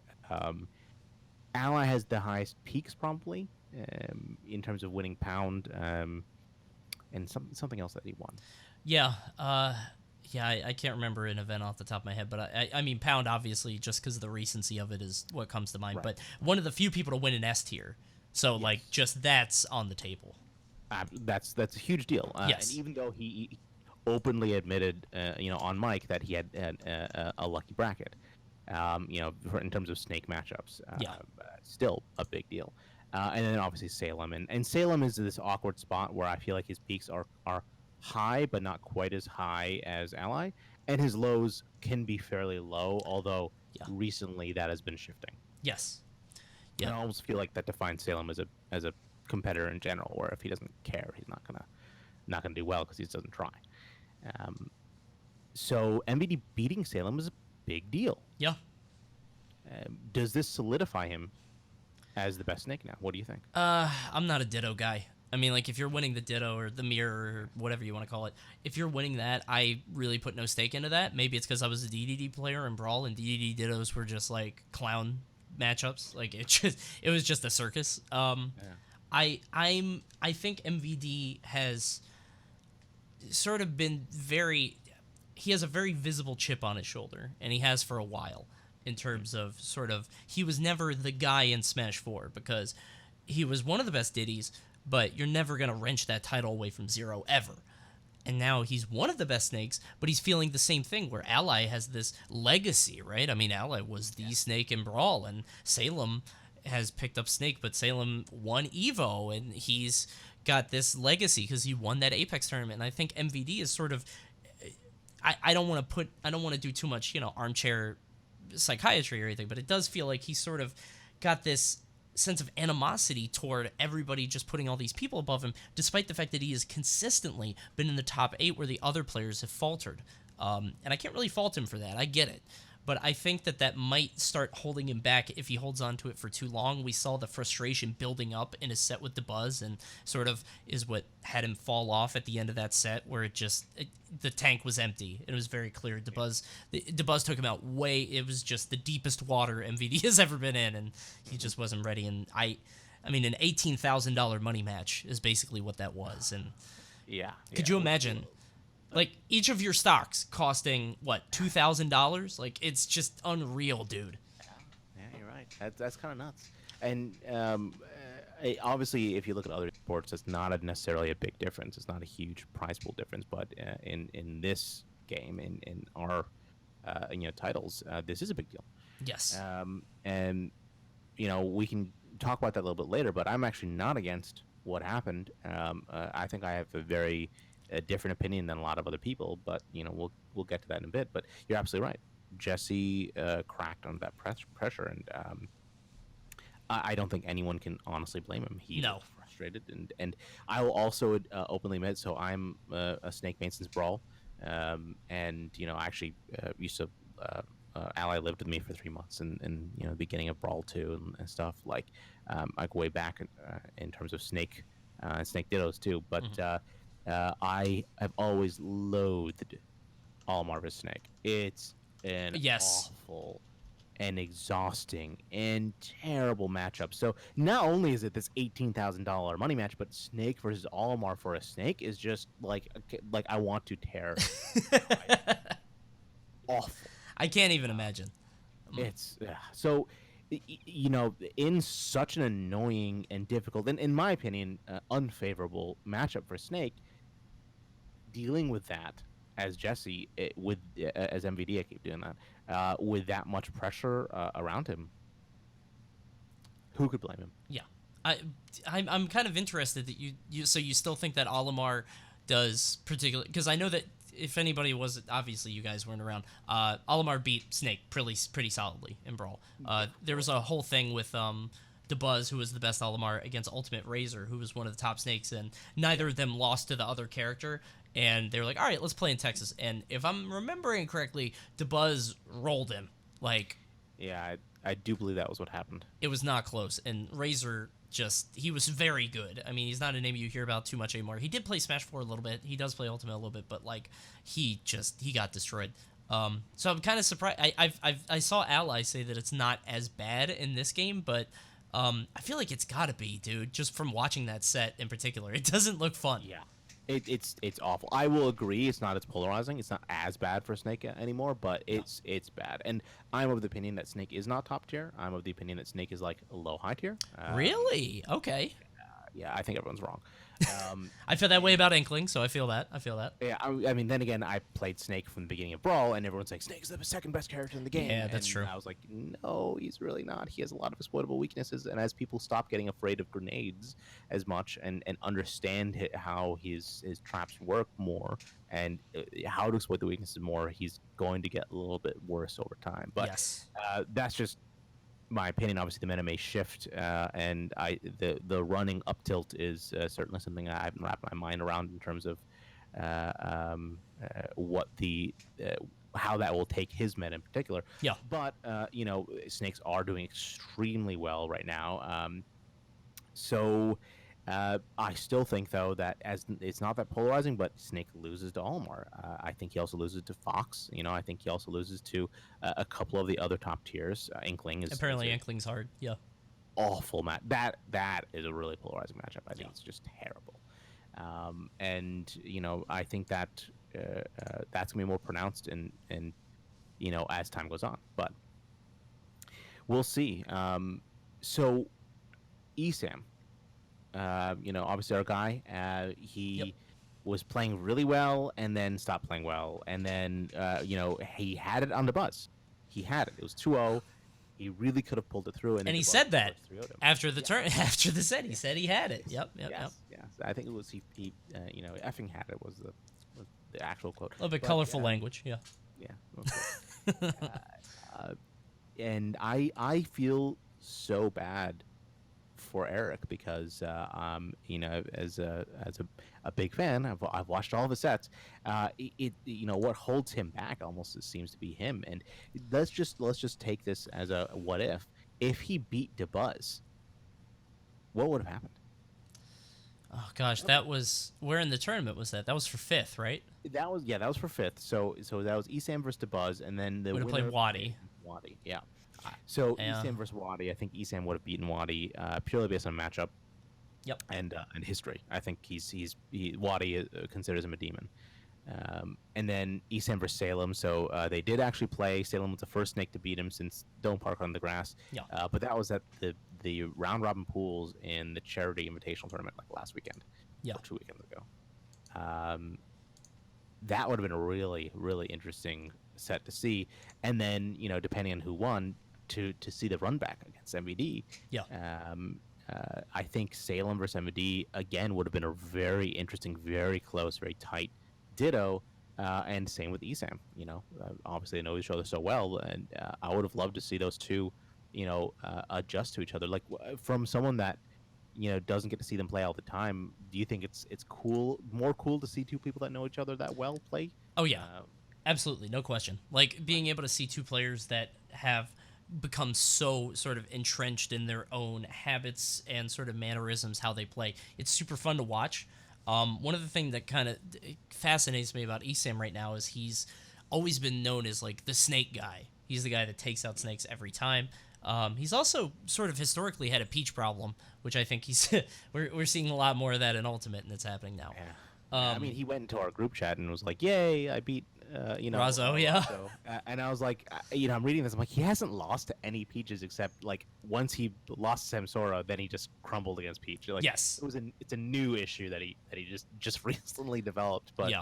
Ally has the highest peaks probably in terms of winning pound, and something else that he won. Yeah. I can't remember an event off the top of my head, but I mean pound obviously just because of the recency of it is what comes to mind. Right. But one of the few people to win an S tier, so yes. Like just that's on the table. That's a huge deal. Yes. And even though he openly admitted, on mic that he had a lucky bracket, in terms of snake matchups, still a big deal. And then obviously Salem, and Salem is this awkward spot where I feel like his peaks are high, but not quite as high as Ally, and his lows can be fairly low, although recently that has been shifting. Yes. Yeah. And I almost feel like that defines Salem as a competitor in general, where if he doesn't care, he's not gonna do well because he doesn't try. Um, so MVD beating Salem is a big deal. Yeah. Does this solidify him as the best Snake now? What do you think? I'm not a ditto guy. I mean, like, if you're winning the ditto or the mirror or whatever you want to call it, if you're winning that, I really put no stake into that. Maybe it's because I was a DDD player in Brawl, and DDD dittos were just like clown matchups. Like, it was just a circus. I think MVD has sort of been he has a very visible chip on his shoulder, and he has for a while, in terms of sort of, he was never the guy in Smash 4 because he was one of the best Diddies, but you're never going to wrench that title away from Zero ever. And now he's one of the best Snakes, but he's feeling the same thing where Ally has this legacy, right? I mean, Ally was the Snake in Brawl, and Salem has picked up Snake, but Salem won Evo, and he's got this legacy because he won that Apex tournament. And I think MVD is sort of, I don't want to do too much, armchair psychiatry or anything, but it does feel like he's sort of got this sense of animosity toward everybody just putting all these people above him, despite the fact that he has consistently been in the top 8 where the other players have faltered. And I can't really fault him for that. I get it. But I think that might start holding him back if he holds on to it for too long. We saw the frustration building up in his set with Dabuz, and sort of is what had him fall off at the end of that set, where the tank was empty. It was very clear. Dabuz took him out it was just the deepest water MVD has ever been in, and he just wasn't ready. And I mean, an $18,000 money match is basically what that was. And could you imagine? Like, each of your stocks costing, what, $2,000? Like, it's just unreal, dude. Yeah, you're right. That's kind of nuts. And obviously, if you look at other sports, it's not necessarily a big difference. It's not a huge prize pool difference. But in this game, in our titles, this is a big deal. Yes. And, we can talk about that a little bit later, but I'm actually not against what happened. I think I have a different opinion than a lot of other people, but we'll get to that in a bit. But you're absolutely right. Jesse cracked under that pressure, and I don't think anyone can honestly blame him. He's frustrated, and I will also openly admit. So I'm a Snake main since Brawl, and I actually used to. Ally lived with me for 3 months, and the beginning of Brawl 2 and stuff like way back in terms of Snake and Snake Dittos too, but. I have always loathed Olimar vs. Snake. It's an awful and exhausting and terrible matchup. So not only is it this $18,000 money match, but Snake versus Olimar for a Snake is just like I want to tear. Awful. I can't even imagine. It's so. In such an annoying and difficult, and in my opinion, unfavorable matchup for Snake, dealing with that as Jesse, as MVD, I keep doing that, with that much pressure around him, who could blame him? Yeah, I'm kind of interested that you still think that Olimar does particularly, because I know that if anybody was, obviously you guys weren't around, Olimar beat Snake pretty solidly in Brawl. There was a whole thing with Dabuz, who was the best Olimar, against Ultimate Razor, who was one of the top Snakes, and neither of them lost to the other character, and they were like, all right, let's play in Texas. And if I'm remembering correctly, Dabuz rolled him. Yeah, I do believe that was what happened. It was not close, and Razor he was very good. I mean, he's not a name you hear about too much anymore. He did play Smash 4 a little bit. He does play Ultimate a little bit, but he got destroyed. So I'm kind of surprised. I saw Ally say that it's not as bad in this game, but I feel like it's got to be, dude. Just from watching that set in particular, it doesn't look fun. Yeah. It's awful. I will agree. It's not as polarizing. It's not as bad for Snake anymore, but it's bad. And I'm of the opinion that Snake is not top tier. I'm of the opinion that Snake is low high tier. Really? Okay. Yeah, I think everyone's wrong. I feel that way about Inkling, so I feel that. Yeah, I mean, then again, I played Snake from the beginning of Brawl, and everyone's like, Snake's the second best character in the game. Yeah, that's true. I was like, no, he's really not. He has a lot of exploitable weaknesses, and as people stop getting afraid of grenades as much and understand how his traps work more and how to exploit the weaknesses more, he's going to get a little bit worse over time. But yes. That's just my opinion, obviously the meta may shift, and the running up tilt is certainly something I haven't wrapped my mind around in terms of what the how that will take his meta in particular. Yeah. But snakes are doing extremely well right now. So I still think though that as it's not that polarizing, but Snake loses to Olimar. I think he also loses to Fox. I think he also loses to a couple of the other top tiers. Inkling is Apparently Inkling's hard. Yeah. awful match. That is a really polarizing matchup. I think it's just terrible. And I think that that's gonna be more pronounced and as time goes on. But we'll see. So Esam, obviously our guy, he was playing really well and then stopped playing well, and then he had it on the buzz. He had it. It was 2-0. He really could have pulled it through, and he said that after the turn, after the set, he said he had it. Yep. Yes. I think it was he effing had it was the actual quote. A little bit colorful language. Yeah. Yeah. And I feel so bad for Eric because as a big fan, I've watched all of his sets. What holds him back almost seems to be him. And let's just take this as a what if he beat Dabuz, what would have happened? Oh gosh, that was where in the tournament was that? That was for 5th, right? That was for 5th. So that was Esam versus Dabuz, and then the would have played Wadi. Wadi, yeah. So Esam versus Wadi, I think Esam would have beaten Wadi purely based on matchup. Yep. And history. I think Wadi considers him a demon. And then Esam versus Salem. So they did actually play. Salem was the first snake to beat him since Dome Park on the grass. Yeah. But that was at the round robin pools in the charity invitational tournament like last weekend. Yeah. Or 2 weekends ago. That would have been a really, really interesting set to see. And then, depending on who won, to see the run back against MVD. Yeah. I think Salem versus MVD again would have been a very interesting, very close, very tight ditto. And same with Esam. Obviously they know each other so well, and I would have loved to see those two, adjust to each other. Like from someone that doesn't get to see them play all the time, do you think it's more cool to see two people that know each other that well play? Oh yeah, absolutely, no question. Like being able to see two players that have become so sort of entrenched in their own habits and sort of mannerisms, how they play. It's super fun to watch. One of the things that kind of fascinates me about Esam right now is he's always been known as like the snake guy. He's the guy that takes out snakes every time. He's also sort of historically had a peach problem, which I think we're seeing a lot more of that in Ultimate, and it's happening now. Yeah. He went into our group chat and was like, "Yay, I beat Razo, yeah." Razo. And I was like, I'm reading this. I'm like, he hasn't lost to any Peaches except like once he lost to Samsora, then he just crumbled against Peach. Like, yes, it's a new issue that he just recently developed. But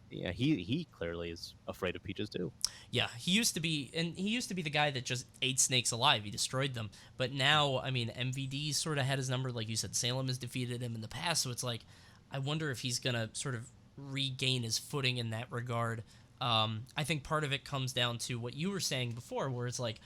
he clearly is afraid of Peaches too. Yeah, he used to be the guy that just ate snakes alive. He destroyed them. But now, I mean, MVD sort of had his number. Like you said, Salem has defeated him in the past. So it's like, I wonder if he's gonna sort of regain his footing in that regard. I think part of it comes down to what you were saying before, where it's like,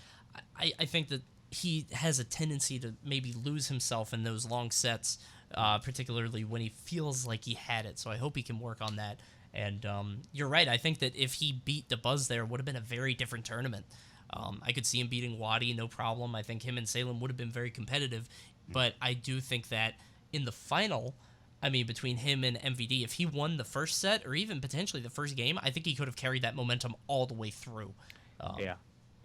I think that he has a tendency to maybe lose himself in those long sets, particularly when he feels like he had it. So I hope he can work on that. And you're right. I think that if he beat Dabuz there, it would have been a very different tournament. I could see him beating Wadi, no problem. I think him and Salem would have been very competitive. But I do think that in the final, I mean, between him and MVD, if he won the first set or even potentially the first game, I think he could have carried that momentum all the way through.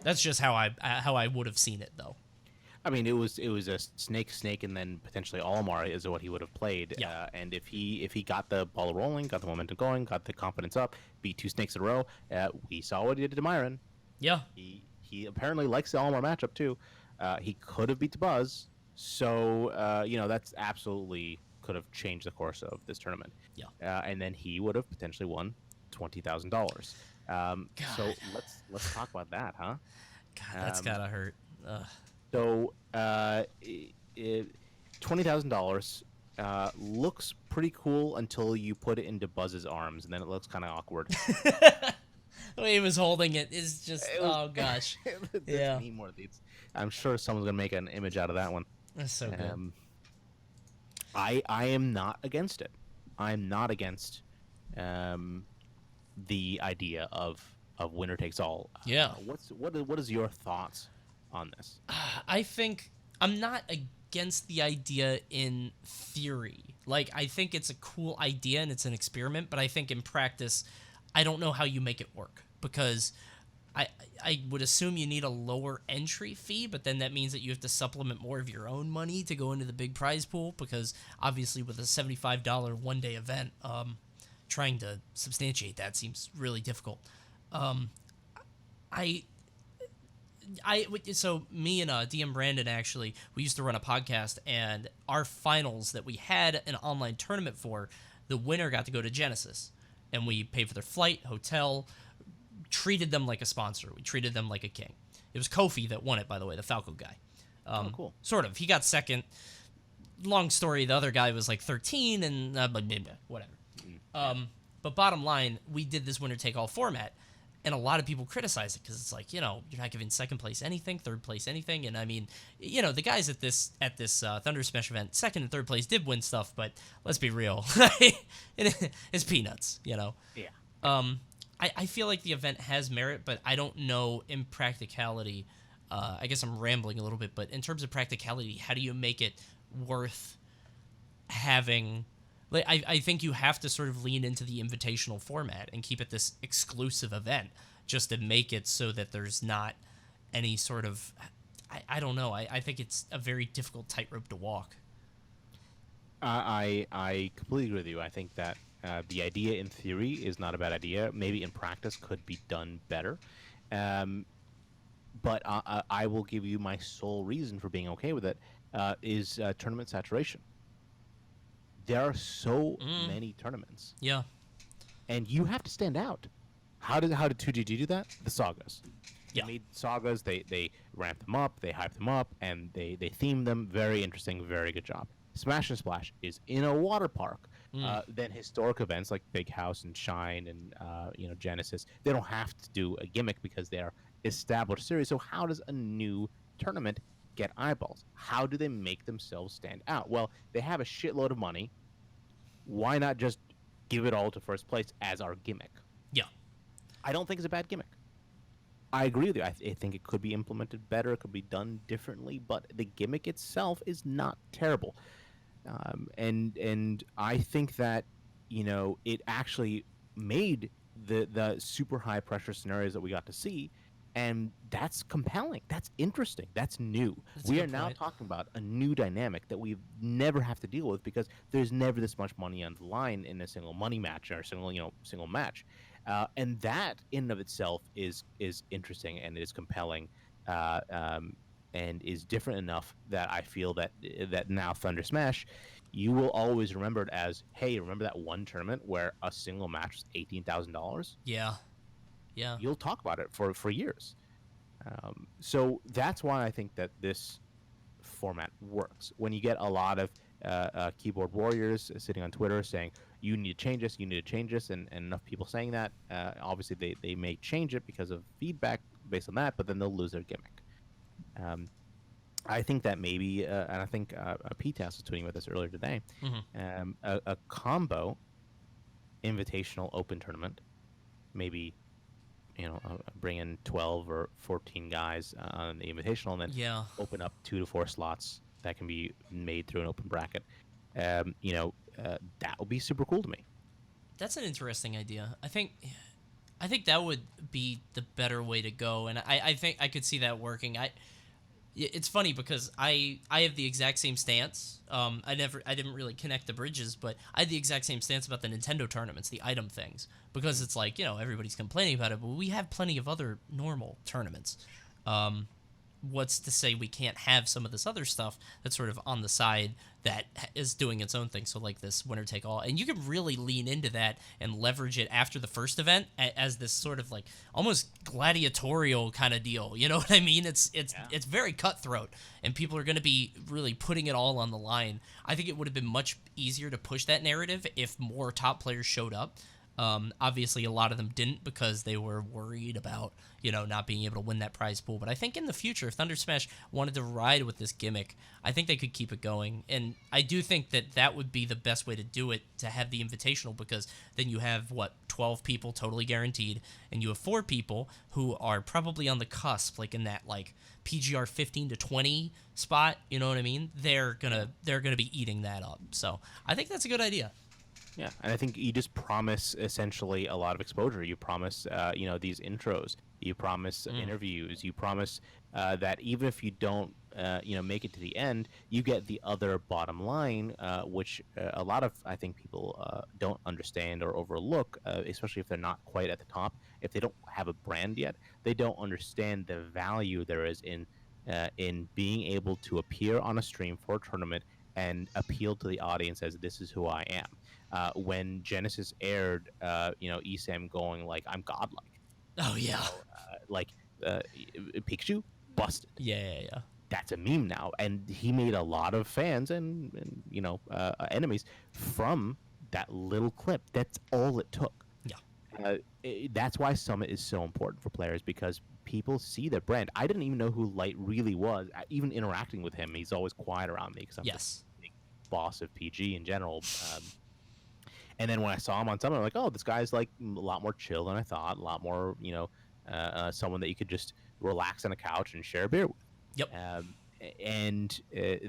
That's just how I would have seen it, though. I mean, it was a snake, and then potentially Olimar is what he would have played. Yeah. And if he got the ball rolling, got the momentum going, got the confidence up, beat two snakes in a row, we saw what he did to Myron. Yeah. He apparently likes the Olimar matchup too. He could have beat the Buzz, so that's absolutely could have changed the course of this tournament. Yeah. And then he would have potentially won $20,000. So let's talk about that, huh? God, that's gotta hurt. Ugh. So $20,000 looks pretty cool until you put it into Buzz's arms, and then it looks kind of awkward. The way he was holding it is just, It was, oh gosh. There's Yeah. meme worthy. I'm sure someone's gonna make an image out of that one. That's so good. I am not against it. I'm not against the idea of winner takes all. Yeah. What is your thoughts on this? I think I'm not against the idea in theory. Like, I think it's a cool idea and it's an experiment, but I think in practice, I don't know how you make it work, because I would assume you need a lower entry fee, but then that means that you have to supplement more of your own money to go into the big prize pool, because obviously with a $75 one-day event, trying to substantiate that seems really difficult. So me and DM Brandon, actually, we used to run a podcast, and our finals that we had an online tournament for, the winner got to go to Genesis, and we paid for their flight, hotel, treated them like a sponsor. We treated them like a king. It was Kofi that won it, by the way, the Falco guy. Cool. Sort of. He got second. Long story, the other guy was like 13 and whatever. But bottom line, we did this winner-take-all format, and a lot of people criticize it because it's like, you're not giving second place anything, third place anything. And I mean, the guys at this Thunder Smash event, second and third place did win stuff, but let's be real. It's peanuts, Yeah. I feel like the event has merit, but I don't know in practicality. I guess I'm rambling a little bit, but in terms of practicality, how do you make it worth having? Like, I think you have to sort of lean into the invitational format and keep it this exclusive event, just to make it so that there's not any sort of, I don't know. I think it's a very difficult tightrope to walk. I completely agree with you. I think that the idea in theory is not a bad idea. Maybe in practice could be done better. But I will give you my sole reason for being okay with it is tournament saturation. There are so many tournaments. Yeah. And you have to stand out. How did 2GG do that? The sagas. They made sagas, they ramped them up, they hyped them up, and they themed them. Very interesting, very good job. Smash and Splash is in a water park. Then historic events like Big House and Shine and Genesis, they don't have to do a gimmick because they are established series. So how does a new tournament get eyeballs? How do they make themselves stand out? Well, they have a shitload of money. Why not just give it all to first place as our gimmick? Yeah. I don't think it's a bad gimmick. I agree with you. I think it could be implemented better. It could be done differently, but the gimmick itself is not terrible. And I think that it actually made the super high pressure scenarios that we got to see, and that's compelling. That's interesting. That's new. We are now talking about a new dynamic that we never have to deal with because there's never this much money on the line in a single money match or single match. And that in and of itself is interesting and is compelling, and is different enough that I feel that now Thunder Smash, you will always remember it as, hey, remember that one tournament where a single match was $18,000? Yeah. You'll talk about it for years. So that's why I think that this format works. When you get a lot of keyboard warriors sitting on Twitter saying, you need to change this, and enough people saying that, obviously they may change it because of feedback based on that, but then they'll lose their gimmick. I think that maybe, and I think PTAS was tweeting about this earlier today, a combo invitational open tournament, maybe, bring in 12 or 14 guys on the invitational, and then open up 2 to 4 slots that can be made through an open bracket. That would be super cool to me. That's an interesting idea. I think that would be the better way to go, and I think I could see that working. It's funny because I have the exact same stance. I didn't really connect the bridges, but I had the exact same stance about the Nintendo tournaments, the item things, because it's like, everybody's complaining about it, but we have plenty of other normal tournaments. What's to say we can't have some of this other stuff that's sort of on the side that is doing its own thing? So like this winner take all, and you can really lean into that and leverage it after the first event as this sort of like almost gladiatorial kind of deal. You know what I mean? It's very cutthroat, and people are going to be really putting it all on the line. I think it would have been much easier to push that narrative if more top players showed up. Obviously, a lot of them didn't because they were worried about, not being able to win that prize pool. But I think in the future, if Thunder Smash wanted to ride with this gimmick, I think they could keep it going. And I do think that that would be the best way to do it, to have the invitational, because then you have, 12 people totally guaranteed, and you have 4 people who are probably on the cusp, like in that, PGR 15 to 20 spot, you know what I mean? They're gonna be eating that up. So I think that's a good idea. Yeah, and I think you just promise essentially a lot of exposure. You promise, these intros. You promise interviews. You promise that even if you don't, make it to the end, you get the other bottom line, which a lot of, I think, people don't understand or overlook, especially if they're not quite at the top. If they don't have a brand yet, they don't understand the value there is in being able to appear on a stream for a tournament and appeal to the audience as this is who I am. When Genesis aired, ESAM going like, I'm godlike. Oh, yeah. Pikachu busted. Yeah. That's a meme now. And he made a lot of fans and enemies from that little clip. That's all it took. Yeah. That's why Summit is so important for players, because people see their brand. I didn't even know who Light really was. Even interacting with him, he's always quiet around me because I'm just a big boss of PG in general. And then when I saw him on Summit, I'm like, oh, this guy's like a lot more chill than I thought. A lot more, someone that you could just relax on a couch and share a beer with. Yep. And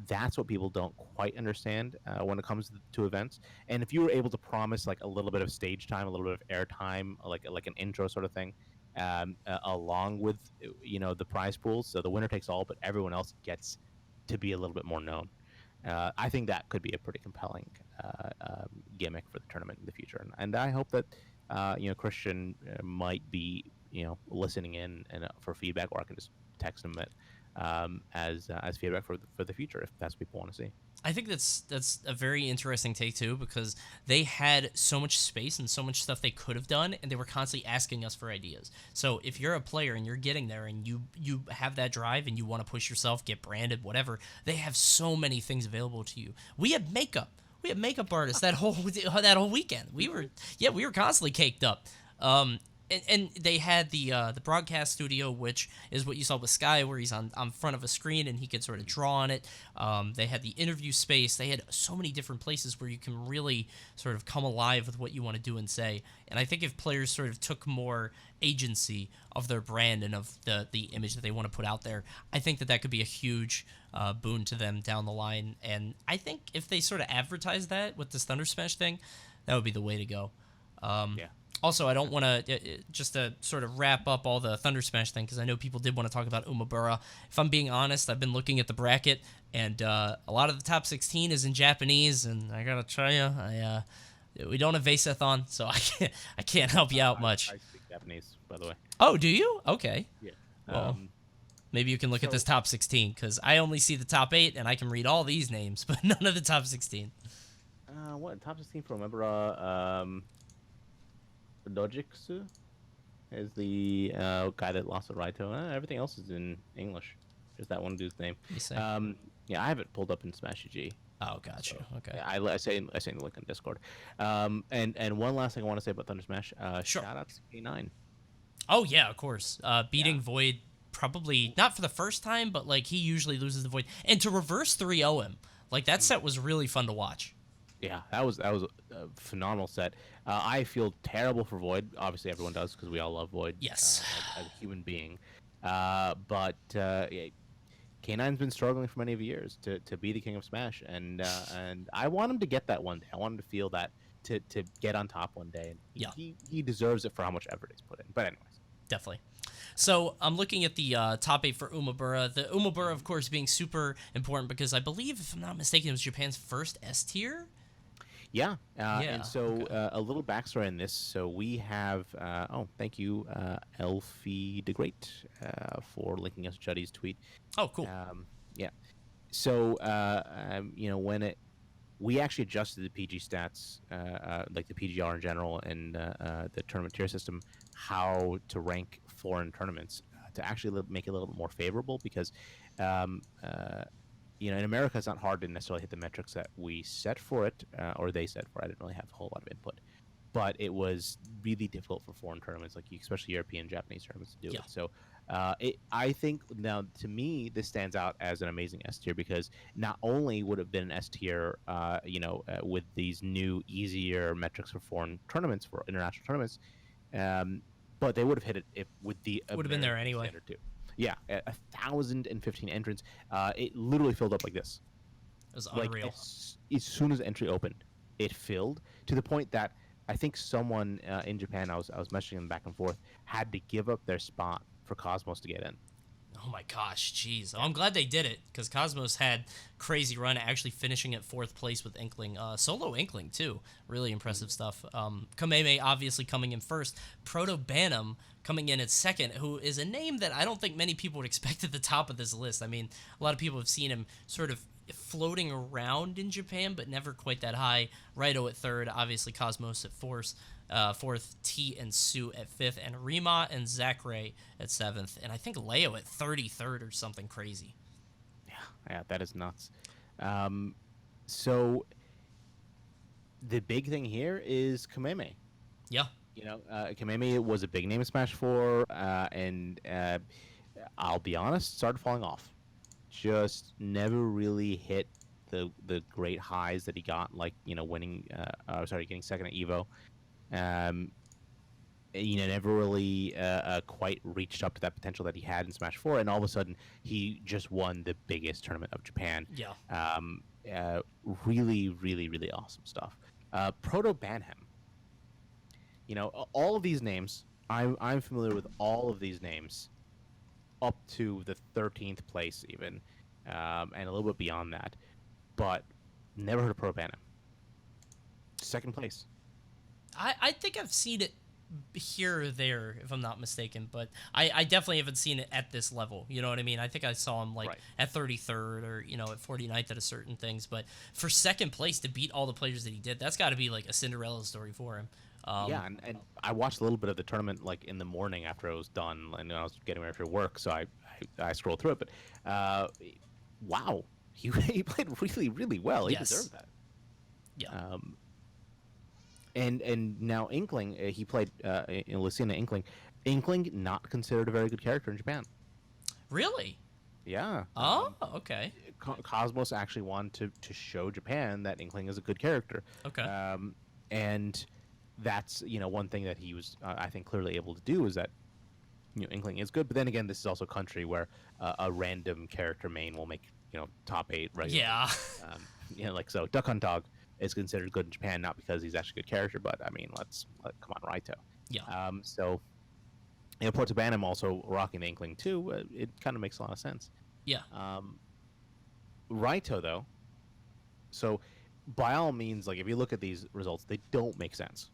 that's what people don't quite understand when it comes to events. And if you were able to promise like a little bit of stage time, a little bit of air time, like an intro sort of thing, along with the prize pools, so the winner takes all, but everyone else gets to be a little bit more known. I think that could be a pretty compelling gimmick for the tournament in the future, and I hope that Christian might be listening in and for feedback, or I can just text him it as feedback for the future if that's what people want to see. I think that's a very interesting take too, because they had so much space and so much stuff they could have done, and they were constantly asking us for ideas. So if you're a player and you're getting there and you have that drive and you want to push yourself, get branded, whatever, they have so many things available to you. We had makeup artists that whole weekend. We were constantly caked up. And they had the broadcast studio, which is what you saw with Sky, where he's on front of a screen and he can sort of draw on it. They had the interview space. They had so many different places where you can really sort of come alive with what you want to do and say. And I think if players sort of took more agency of their brand and of the image that they want to put out there, I think that could be a huge boon to them down the line. And I think if they sort of advertise that with this Thunder Smash thing, that would be the way to go. Yeah. Also, I don't want to, just to sort of wrap up all the Thunder Smash thing, because I know people did want to talk about Umebura. If I'm being honest, I've been looking at the bracket, and a lot of the top 16 is in Japanese, and I gotta tell you, we don't have Vaseth on, so I can't help you out much. I speak Japanese, by the way. Oh, do you? Okay. Yeah. Well, maybe you can look at this top 16, because I only see the top 8, and I can read all these names, but none of the top 16. What top 16 for Umebura? Dojitsu is the guy that lost the Raito. Everything else is in English. Just that one dude's name. Yeah, I have it pulled up in Smash G. Oh, got you. Okay. Yeah, I say in the link in Discord. And one last thing I want to say about Thunder Smash. Sure. Shout out to K9. Oh yeah, of course. Beating Void, probably not for the first time, but like he usually loses the Void, and to reverse 3-0 him, like that set was really fun to watch. Yeah, that was a phenomenal set. I feel terrible for Void. Obviously, everyone does because we all love Void. Yes. As a human being. But K9's been struggling for many years to be the king of Smash, and I want him to get that one day. I want him to feel that to get on top one day. And he deserves it for how much effort he's put in. But anyways. Definitely. So I'm looking at the top 8 for Umebura. The Umebura, of course, being super important because I believe, if I'm not mistaken, it was Japan's first S tier. Yeah. And so a little backstory on this. So we have, thank you, Elfie the Great, for linking us Juddy's tweet. Oh, cool. Yeah. So, we actually adjusted the PG stats, like the PGR in general, and the tournament tier system, how to rank foreign tournaments to actually make it a little bit more favorable because, in America, it's not hard to necessarily hit the metrics that we set for it, or they set for it. I didn't really have a whole lot of input. but it was really difficult for foreign tournaments, like especially European, Japanese tournaments, to do Yeah. it. So I think now to me this stands out as an amazing S tier because not only would have been an S tier, with these new easier metrics for foreign tournaments for international tournaments, um, but they would have hit it if with the Would have been there American anyway. standard too. Yeah, 1,015 entrants. It literally filled up like this. It was Like unreal. as soon as entry opened, it filled to the point that I think someone in Japan, I was messaging them back and forth, had to give up their spot for Cosmos to get in. Oh my gosh, jeez. Oh, I'm glad they did it because Cosmos had crazy run, actually finishing at 4th place with Inkling, solo Inkling too. Really impressive stuff. Kameme obviously coming in first. Proto Bantam coming in at second, who is a name that I don't think many people would expect at the top of this list. I mean, a lot of people have seen him sort of floating around in Japan, but never quite that high. Raito at third, obviously Cosmos at fourth. Fourth, T and Sue at fifth, and Rima and Zachary at seventh, and I think Leo at 33rd or something crazy. Yeah, that is nuts. So the big thing here is Kameme. Yeah. Kameme was a big name in Smash 4, and I'll be honest, started falling off. Just never really hit the great highs that he got, like winning. Getting second at Evo. Never really quite reached up to that potential that he had in Smash 4, and all of a sudden he just won the biggest tournament of Japan. Yeah. Really, really, really awesome stuff. Proto Banham. All of these names, I'm familiar with all of these names up to the 13th place even, and a little bit beyond that, but never heard of Proto Banham. Second place. I think I've seen it here or there, if I'm not mistaken, but I definitely haven't seen it at this level. You know what I mean? I think I saw him Right. at 33rd or at 49th at a certain things, but for second place to beat all the players that he did, that's got to be like a Cinderella story for him. Yeah, and I watched a little bit of the tournament like in the morning after it was done, and I was getting ready for work, so I scrolled through it. But wow, he played really, really well. He Yes. deserved that. Yeah. And now Inkling, he played in Lucina Inkling. Inkling not considered a very good character in Japan. Really? Yeah. Oh, okay. Cosmos actually wanted to show Japan that Inkling is a good character. Okay. And that's one thing that he was I think clearly able to do is that Inkling is good, but then again this is also a country where a random character main will make top 8 regularly. Yeah. So Duck Hunt Dog is considered good in Japan not because he's actually a good character, but I mean come on, Raito. Yeah. So Proto Bantam also rocking the Inkling too. It kind of makes a lot of sense. Yeah. Raito though, so by all means, like if you look at these results, they don't make sense.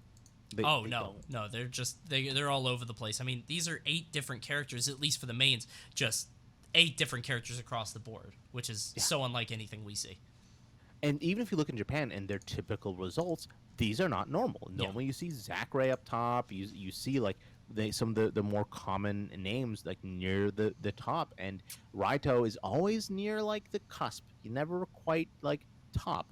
They no, don't. no, they're just they're all over the place. I mean, these are 8 different characters, at least for the mains, just 8 different characters across the board, which is so unlike anything we see. And even if you look in Japan and their typical results, these are not normal. Normally, you see Zachary up top. You see like some of the more common names like near the top, and Raito is always near like the cusp. He never quite like top.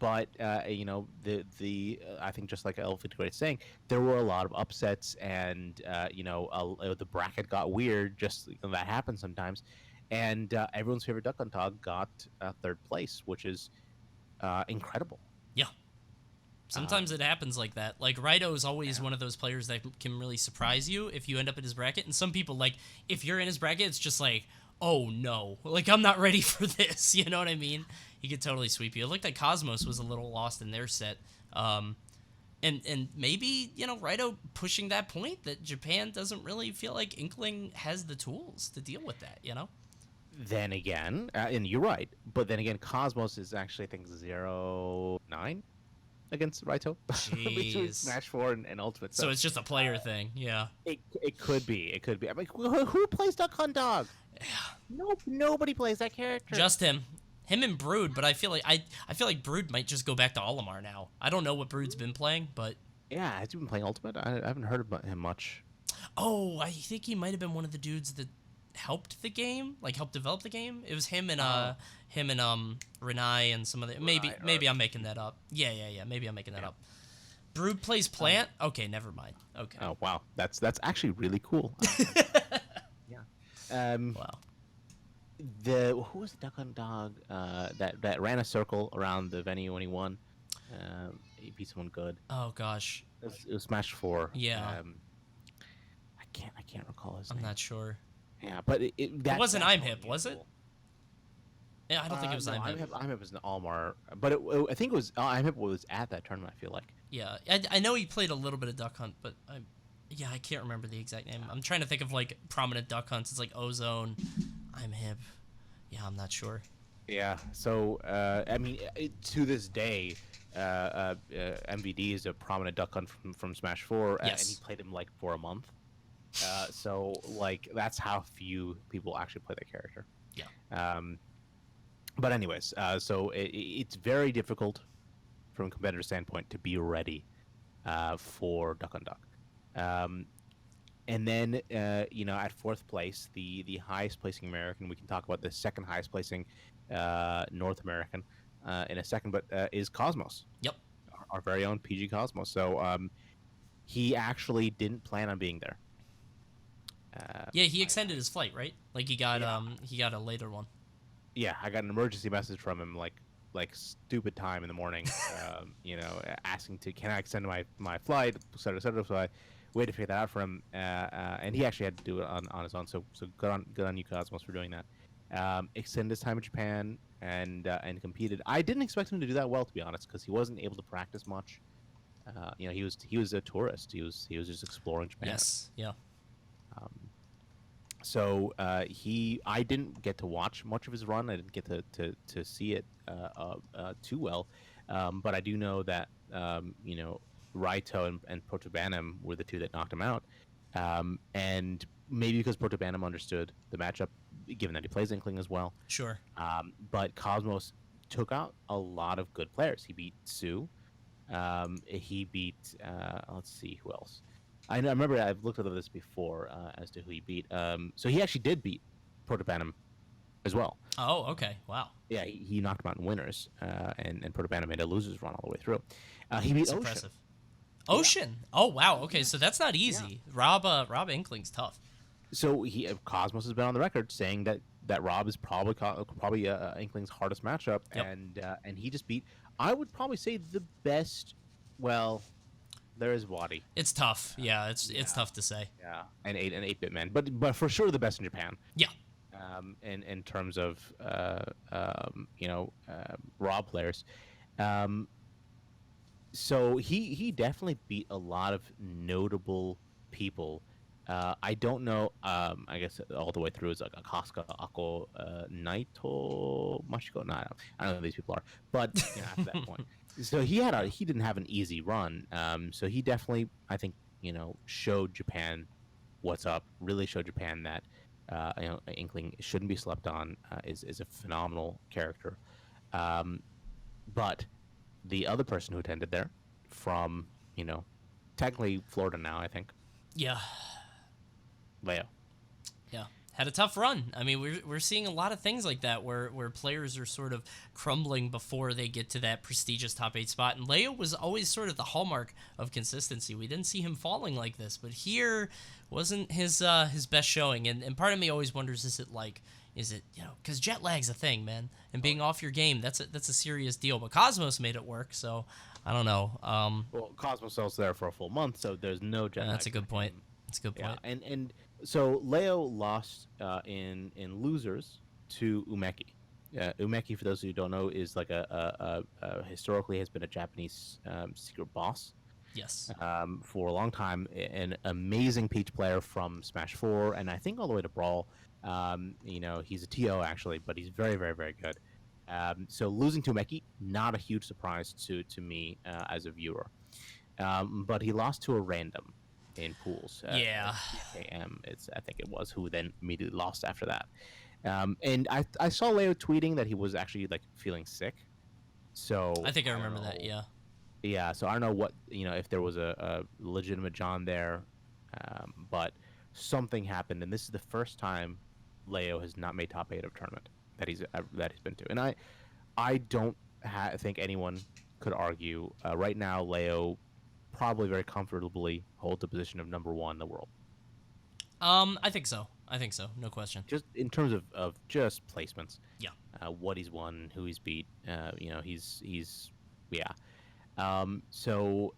But the I think just like Elephant Great saying, there were a lot of upsets, and the bracket got weird. Just that happens sometimes, and everyone's favorite Duck Hunt Dog got third place, which is incredible. Yeah. Sometimes it happens like that. Like, Raito is always one of those players that can really surprise you if you end up in his bracket. And some people, like, if you're in his bracket, it's just like, oh no, like, I'm not ready for this. You know what I mean? He could totally sweep you. It looked like Cosmos was a little lost in their set. And maybe, Raito pushing that point that Japan doesn't really feel like Inkling has the tools to deal with that, Then again, and you're right, but then again, Cosmos is actually, I think, 0-9 against Raito between Smash 4 and Ultimate. So it's just a player thing, yeah. It could be. I'm like, who plays Duck Hunt Dog? Nope, nobody plays that character. Just him and Brood. But I feel like Brood might just go back to Olimar now. I don't know what Brood's been playing, but yeah, has he been playing Ultimate? I haven't heard about him much. Oh, I think he might have been one of the dudes that helped the game, like helped develop the game. It was him and Renai and some of the maybe I'm making that up. Yeah. Maybe I'm making that up. Brood plays plant? Okay, never mind. Okay. Oh wow, that's actually really cool. Yeah. Wow. Who was the duck hunt dog that ran a circle around the venue when he won? He beat someone good. Oh gosh. It was Smash 4. Yeah. I can't recall his I'm name. not sure. Yeah, but It wasn't I'm Hip, was it? Yeah, I don't think it was no, I'm Hip. I'm Hip was an Almar, but I think it was I'm Hip was at that tournament. I feel like. Yeah, I know he played a little bit of Duck Hunt, but I can't remember the exact name. I'm trying to think of like prominent Duck Hunts. It's like Ozone, I'm Hip. Yeah, I'm not sure. Yeah. So I mean, to this day, MVD is a prominent Duck Hunt from Smash 4, Yes. and he played him like for a month. So like that's how few people actually play that character. Yeah. But anyways, so it's very difficult from a competitor standpoint to be ready for Duck on Duck. And then at fourth place, the highest placing American, we can talk about the second highest placing North American in a second, but is Cosmos. Yep. Our very own PG Cosmos. So he actually didn't plan on being there. Yeah, he extended his flight, right? Like he got a later one. Yeah, I got an emergency message from him like stupid time in the morning, asking can I extend my flight, et cetera, et cetera. So I waited to figure that out for him, and he actually had to do it on his own. So good on you, Cosmos, for doing that. Extended his time in Japan and competed. I didn't expect him to do that well, to be honest, because he wasn't able to practice much. He was a tourist. He was just exploring Japan. Yes. Yeah. So I didn't get to watch much of his run. I didn't get to see it too well, but I do know that Raito and Protobanum were the two that knocked him out, and maybe because Protobanum understood the matchup, given that he plays Inkling as well. Sure. But Cosmos took out a lot of good players. He beat Sue. He beat let's see who else. I remember I've looked at this before as to who he beat. So he actually did beat Protobanum as well. Oh, okay. Wow. Yeah, he knocked him out in winners, and Protobanum made a losers run all the way through. He beat That's Ocean. impressive. Ocean. Yeah. Oh, wow. Okay, so that's not easy. Yeah. Rob Inkling's tough. So Cosmos has been on the record saying that Rob is probably Inkling's hardest matchup, yep. and he just beat. I would probably say the best. Well, there is Wadi. It's tough. Yeah, it's tough to say. Yeah, an 8-bit man, but for sure the best in Japan. Yeah. In terms of raw players, so he definitely beat a lot of notable people. I don't know. I guess all the way through is like Akaska, Ako, Naito, Mashiko. No, I don't know who these people are. But after that point, so he didn't have an easy run. So he definitely, I think, showed Japan what's up. Really showed Japan that Inkling shouldn't be slept on. Is a phenomenal character. But the other person who attended there, from technically Florida now, I think. Yeah. Leo. Yeah. Had a tough run. I mean, we're seeing a lot of things like that where players are sort of crumbling before they get to that prestigious top 8 spot. And Leo was always sort of the hallmark of consistency. We didn't see him falling like this, but here wasn't his best showing. And part of me always wonders, is it because jet lag's a thing, man, and being off your game, that's a serious deal. But Cosmos made it work, so I don't know. Well, Cosmos was there for a full month, so there's no jet lag. That's a good point. That's a good point. Yeah, and so Leo lost in losers to Umeki. Umeki, for those who don't know, is like a historically has been a Japanese secret boss. Yes. For a long time, an amazing Peach player from Smash 4, and I think all the way to Brawl. He's a TO actually, but he's very, very, very good. So losing to Umeki, not a huge surprise to me as a viewer. But he lost to a random in pools. Yeah. I think it was, who then immediately lost after that. And I saw Leo tweeting that he was actually like feeling sick. So I think I remember that. Yeah. Yeah. So I don't know what if there was a legitimate John there, but something happened, and this is the first time Leo has not made top 8 of a tournament that he's been to, and I don't think anyone could argue right now. Leo probably very comfortably hold the position of number 1 in the world. I think so. No question. Just in terms of just placements. Yeah. What he's won, who he's beat. He's yeah. So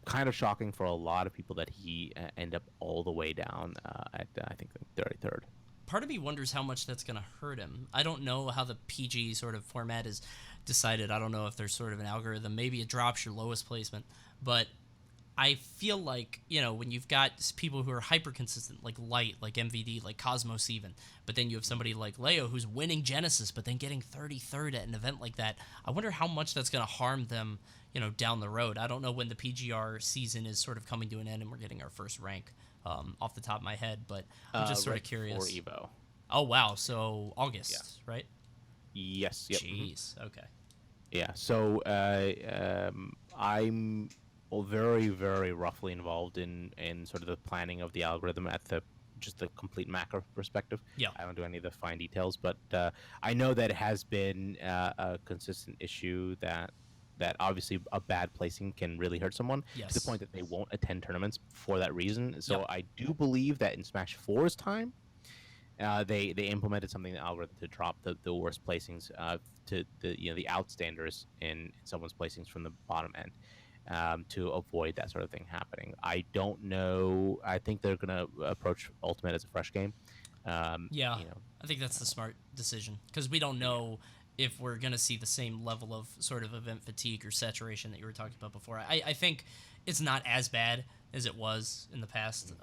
kind of shocking for a lot of people that he end up all the way down at I think 33rd. Part of me wonders how much that's going to hurt him. I don't know how the PG sort of format is decided. I don't know if there's sort of an algorithm. Maybe it drops your lowest placement. But I feel like, when you've got people who are hyper consistent, like Light, like MVD, like Cosmos even, but then you have somebody like Leo who's winning Genesis, but then getting 33rd at an event like that, I wonder how much that's going to harm them, down the road. I don't know when the PGR season is sort of coming to an end and we're getting our first rank off the top of my head, but I'm just sort of curious. For Evo. Oh, wow. So August, right? Yes. Yep. Jeez. Okay. Yeah. So I'm very, very roughly involved in sort of the planning of the algorithm at just the complete macro perspective. Yeah. I don't do any of the fine details, but I know that it has been a consistent issue that obviously a bad placing can really hurt someone Yes. to the point that they won't attend tournaments for that reason. So Yep. I do believe that in Smash 4's time, they implemented something in the algorithm to drop the worst placings to the outstanders in someone's placings from the bottom end to avoid that sort of thing happening. I don't know. I think they're going to approach Ultimate as a fresh game. Yeah, I think that's the smart decision because we don't know if we're going to see the same level of sort of event fatigue or saturation that you were talking about before. I think it's not as bad as it was in the past,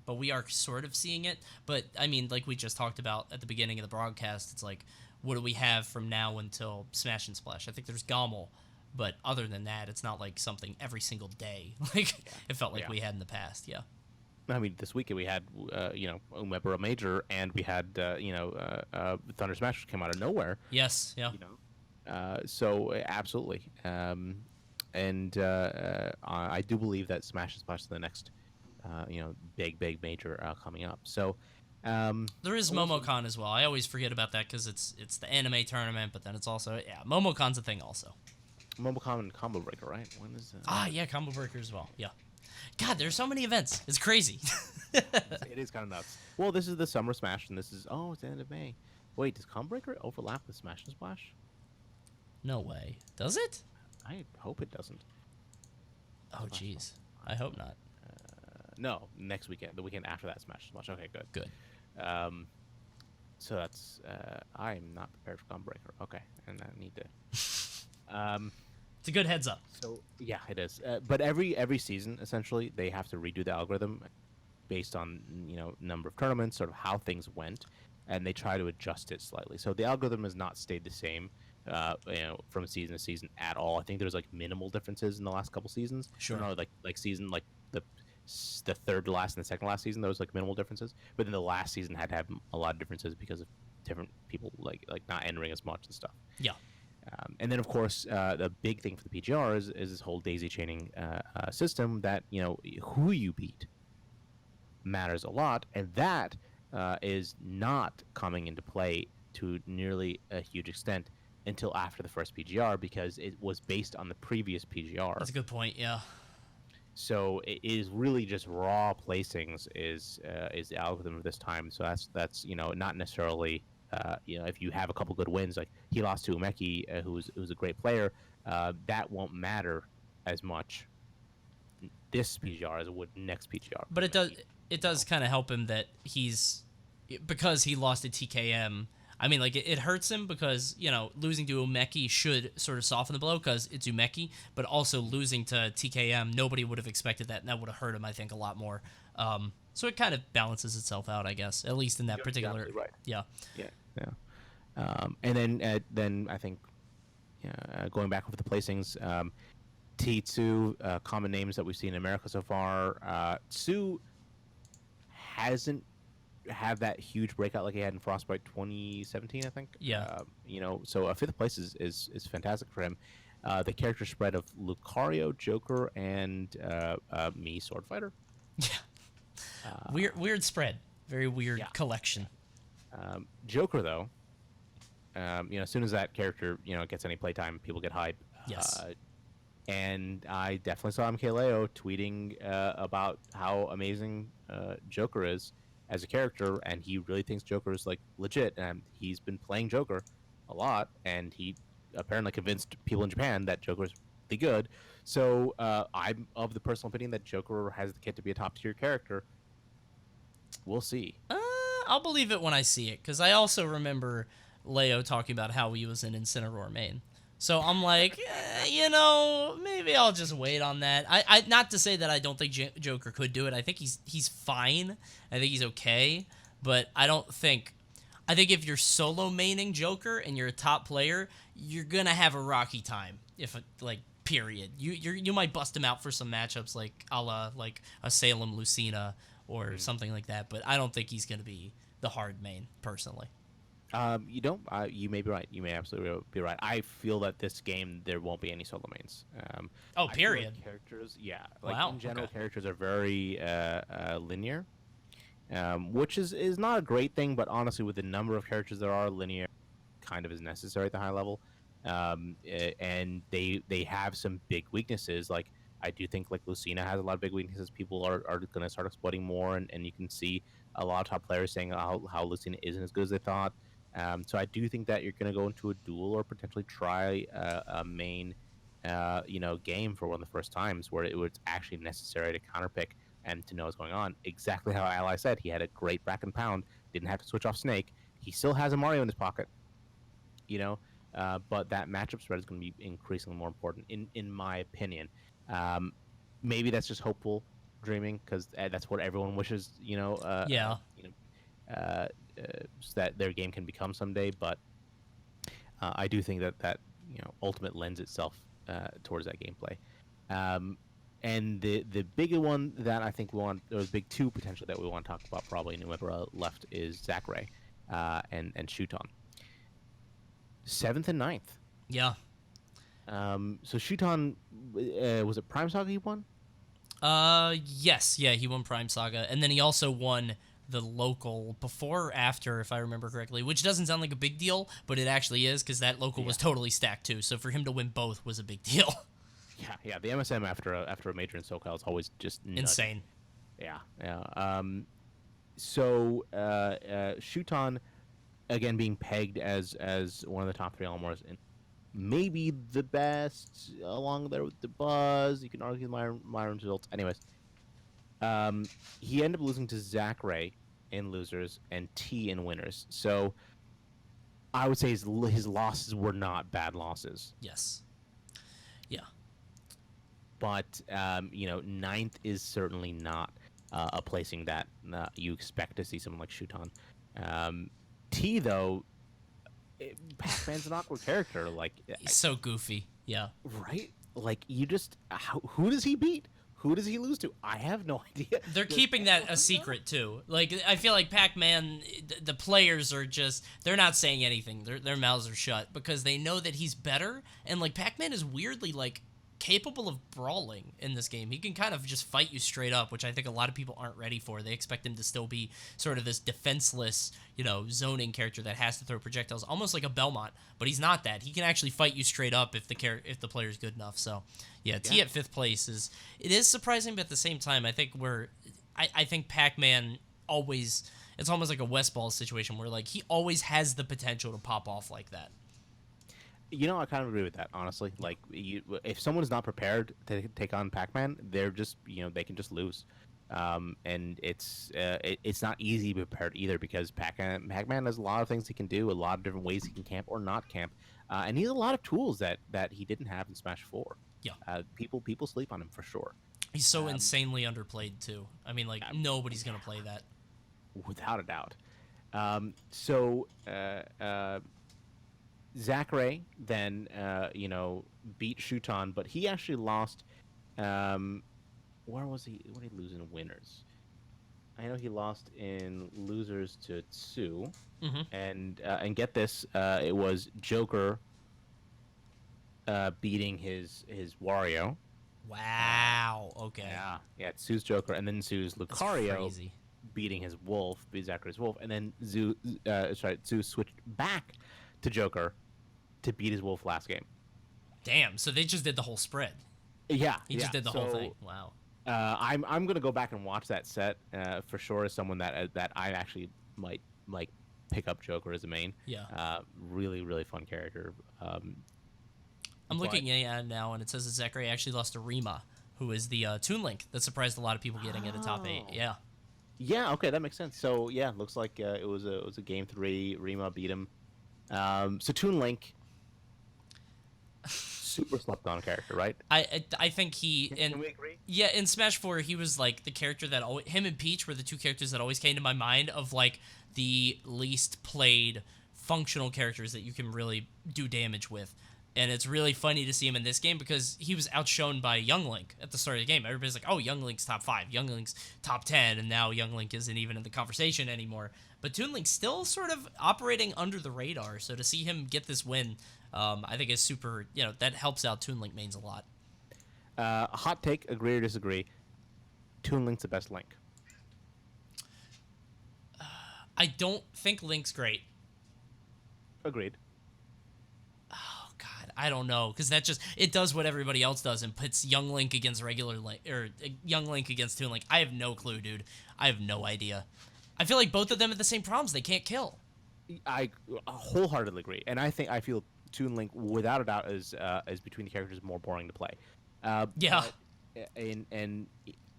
but we are sort of seeing it. But, I mean, like we just talked about at the beginning of the broadcast, it's like, what do we have from now until Smash and Splash? I think there's Gommel, but other than that, it's not like something every single day. Like it felt like we had in the past, yeah. I mean, this weekend we had, Umebura Major, and we had, Thunder Smash came out of nowhere. Yes, yeah. So absolutely, and I do believe that Smash and Splash is the next, big major coming up. So there is MomoCon as well. I always forget about that because it's the anime tournament, but then it's also MomoCon's a thing also. MomoCon and Combo Breaker, right? When is that? Yeah, Combo Breaker as well. Yeah. God, there's so many events. It's crazy. It is kind of nuts. Well, this is the Summer Smash, and this is it's the end of May. Wait, does Combo Breaker overlap with Smash and Splash? No way. Does it? I hope it doesn't. Oh, jeez. I hope not. No, next weekend, the weekend after that Smash and Splash. Okay, good. Good. So that's I'm not prepared for Combo Breaker. Okay, and I need to. It's a good heads up. So yeah, it is. But every season, essentially, they have to redo the algorithm based on number of tournaments, sort of how things went, and they try to adjust it slightly. So the algorithm has not stayed the same, from season to season at all. I think there's like minimal differences in the last couple seasons. Sure. Like season like the third to last and the second to last season, there was like minimal differences. But then the last season had to have a lot of differences because of different people like not entering as much and stuff. Yeah. And then, of course, the big thing for the PGR is this whole daisy chaining system that, who you beat matters a lot. And that is not coming into play to nearly a huge extent until after the first PGR because it was based on the previous PGR. That's a good point, yeah. So it is really just raw placings is the algorithm of this time. So that's not necessarily... if you have a couple good wins, like he lost to Umeki, who's a great player, that won't matter as much this PGR as it would next PGR. But it does kind of help him that because he lost to TKM. I mean, like it hurts him because losing to Umeki should sort of soften the blow because it's Umeki, but also losing to TKM, nobody would have expected that, and that would have hurt him, I think, a lot more. So it kind of balances itself out, I guess, at least in that particular. Exactly right. Yeah. And then I think going back over the placings, T2, common names that we've seen in America so far. Tsu hasn't had that huge breakout like he had in Frostbite 2017, I think. Yeah. So a fifth place is fantastic for him. The character spread of Lucario, Joker, and me, Sword Fighter. Yeah. Weird spread. Very weird collection. Joker, though, as soon as that character, gets any playtime, people get hype. Yes. And I definitely saw MKLeo tweeting about how amazing Joker is as a character, and he really thinks Joker is like legit. And he's been playing Joker a lot, and he apparently convinced people in Japan that Joker's really good. So I'm of the personal opinion that Joker has the kit to be a top tier character. We'll see. I'll believe it when I see it, because I also remember Leo talking about how he was in Incineroar main. So I'm like, maybe I'll just wait on that. I not to say that I don't think Joker could do it. I think he's fine. I think he's okay, but I think if you're solo maining Joker and you're a top player, you're gonna have a rocky time. Period. You might bust him out for some matchups like a la like a Salem Lucina or something like that, but I don't think he's gonna be the hard main personally. You don't. You may be right. You may absolutely be right. I feel that this game there won't be any solo mains. Period. Like characters, yeah. Wow, In general, okay. characters are very linear, which is not a great thing. But honestly, with the number of characters there are, linear kind of is necessary at the high level. And they have some big weaknesses. Like I do think like Lucina has a lot of big weaknesses. People are going to start exploiting more, and you can see a lot of top players saying how Lucina isn't as good as they thought. So I do think that you're going to go into a duel or potentially try a main, game for one of the first times where it was actually necessary to counterpick and to know what's going on. Exactly how Ally said, he had a great brack and pound, didn't have to switch off Snake. He still has a Mario in his pocket, but that matchup spread is going to be increasingly more important, in my opinion. Maybe that's just hopeful dreaming because that's what everyone wishes, Yeah. so that their game can become someday. But I do think that Ultimate lends itself towards that gameplay. And the bigger one that I think we want, or the big two potentially that we want to talk about probably in Umebura left is Zachary and Shuton. 7th and 9th. Yeah. So Shuton, was it Prime Saga he won? Yes. Yeah, he won Prime Saga, and then he also won the local before or after, if I remember correctly, which doesn't sound like a big deal, but it actually is, because that local was totally stacked too. So for him to win both was a big deal. Yeah. The MSM after a major in SoCal is always just nutty. Insane. Yeah. So Shuton, again, being pegged as one of the top 3 Almors, and maybe the best, along there with Dabuz. You can argue Myron's results. Anyways, he ended up losing to Zachary in losers and T in winners. So I would say his losses were not bad losses. Yes. Yeah. But 9th is certainly not a placing that you expect to see someone like Shuton. T though, Pac-Man's an awkward character. Like He's so goofy. Yeah. Right? Like you just who does he beat? Who does he lose to? I have no idea. They're keeping that a secret too. Like I feel like Pac-Man, the players are they're not saying anything. Their mouths are shut because they know that he's better. And like Pac-Man is weirdly like capable of brawling in this game. He can kind of just fight you straight up, which I think a lot of people aren't ready for. They expect him to still be sort of this defenseless, zoning character that has to throw projectiles, almost like a Belmont. But he's not that. He can actually fight you straight up if the player's good enough. So, yeah, T at 5th place is surprising, but at the same time, I think I think Pac-Man always, it's almost like a West Ball situation where like he always has the potential to pop off like that. I kind of agree with that, honestly. Like, if someone's not prepared to take on Pac-Man, they're just, they can just lose. And it's not easy to be prepared either because Pac-Man has a lot of things he can do, a lot of different ways he can camp or not camp, and he has a lot of tools that he didn't have in Smash 4. Yeah. People sleep on him for sure. He's so insanely underplayed too. I mean, like nobody's gonna play that. Without a doubt. So Zachary then, beat Shuton, but he actually lost. Where was he? What did he lose in winners? I know he lost in losers to Tsu, and get this, it was Joker beating his Wario. Wow. Okay. Yeah. Tsu's Joker, and then Tsu's Lucario beating his wolf, Zachary's wolf, and then Tsu switched back to Joker to beat his wolf last game. Damn, so they just did the whole spread. Yeah, He just yeah. did the whole thing. Wow. I'm gonna go back and watch that set for sure. As someone that I actually might like pick up Joker as a main. Yeah. Really really fun character. I'm But looking at it now, and it says that Zachary actually lost to Rima, who is the Toon Link that surprised a lot of people getting into top 8. Oh. Yeah. Yeah, okay, that makes sense. So yeah, looks like it was a game 3. Rima beat him. So Toon Link, super slept on character, right? I think he Can we agree? yeah, in Smash 4 he was like the character that always, him and Peach were the two characters that always came to my mind of like the least played functional characters that you can really do damage with. And it's really funny to see him in this game because he was outshone by Young Link at the start of the game. Everybody's like, oh, Young Link's top 5, Young Link's top 10, and now Young Link isn't even in the conversation anymore. But Toon Link's still sort of operating under the radar, so to see him get this win, I think is super, that helps out Toon Link mains a lot. Hot take, agree or disagree? Toon Link's the best Link. I don't think Link's great. Agreed. Oh God, I don't know, because it does what everybody else does and puts Young Link against regular Link, or Young Link against Toon Link. I have no clue, dude. I have no idea. I feel like both of them have the same problems. They can't kill. I wholeheartedly agree, and I feel Toon Link without a doubt is between the characters more boring to play. Yeah. And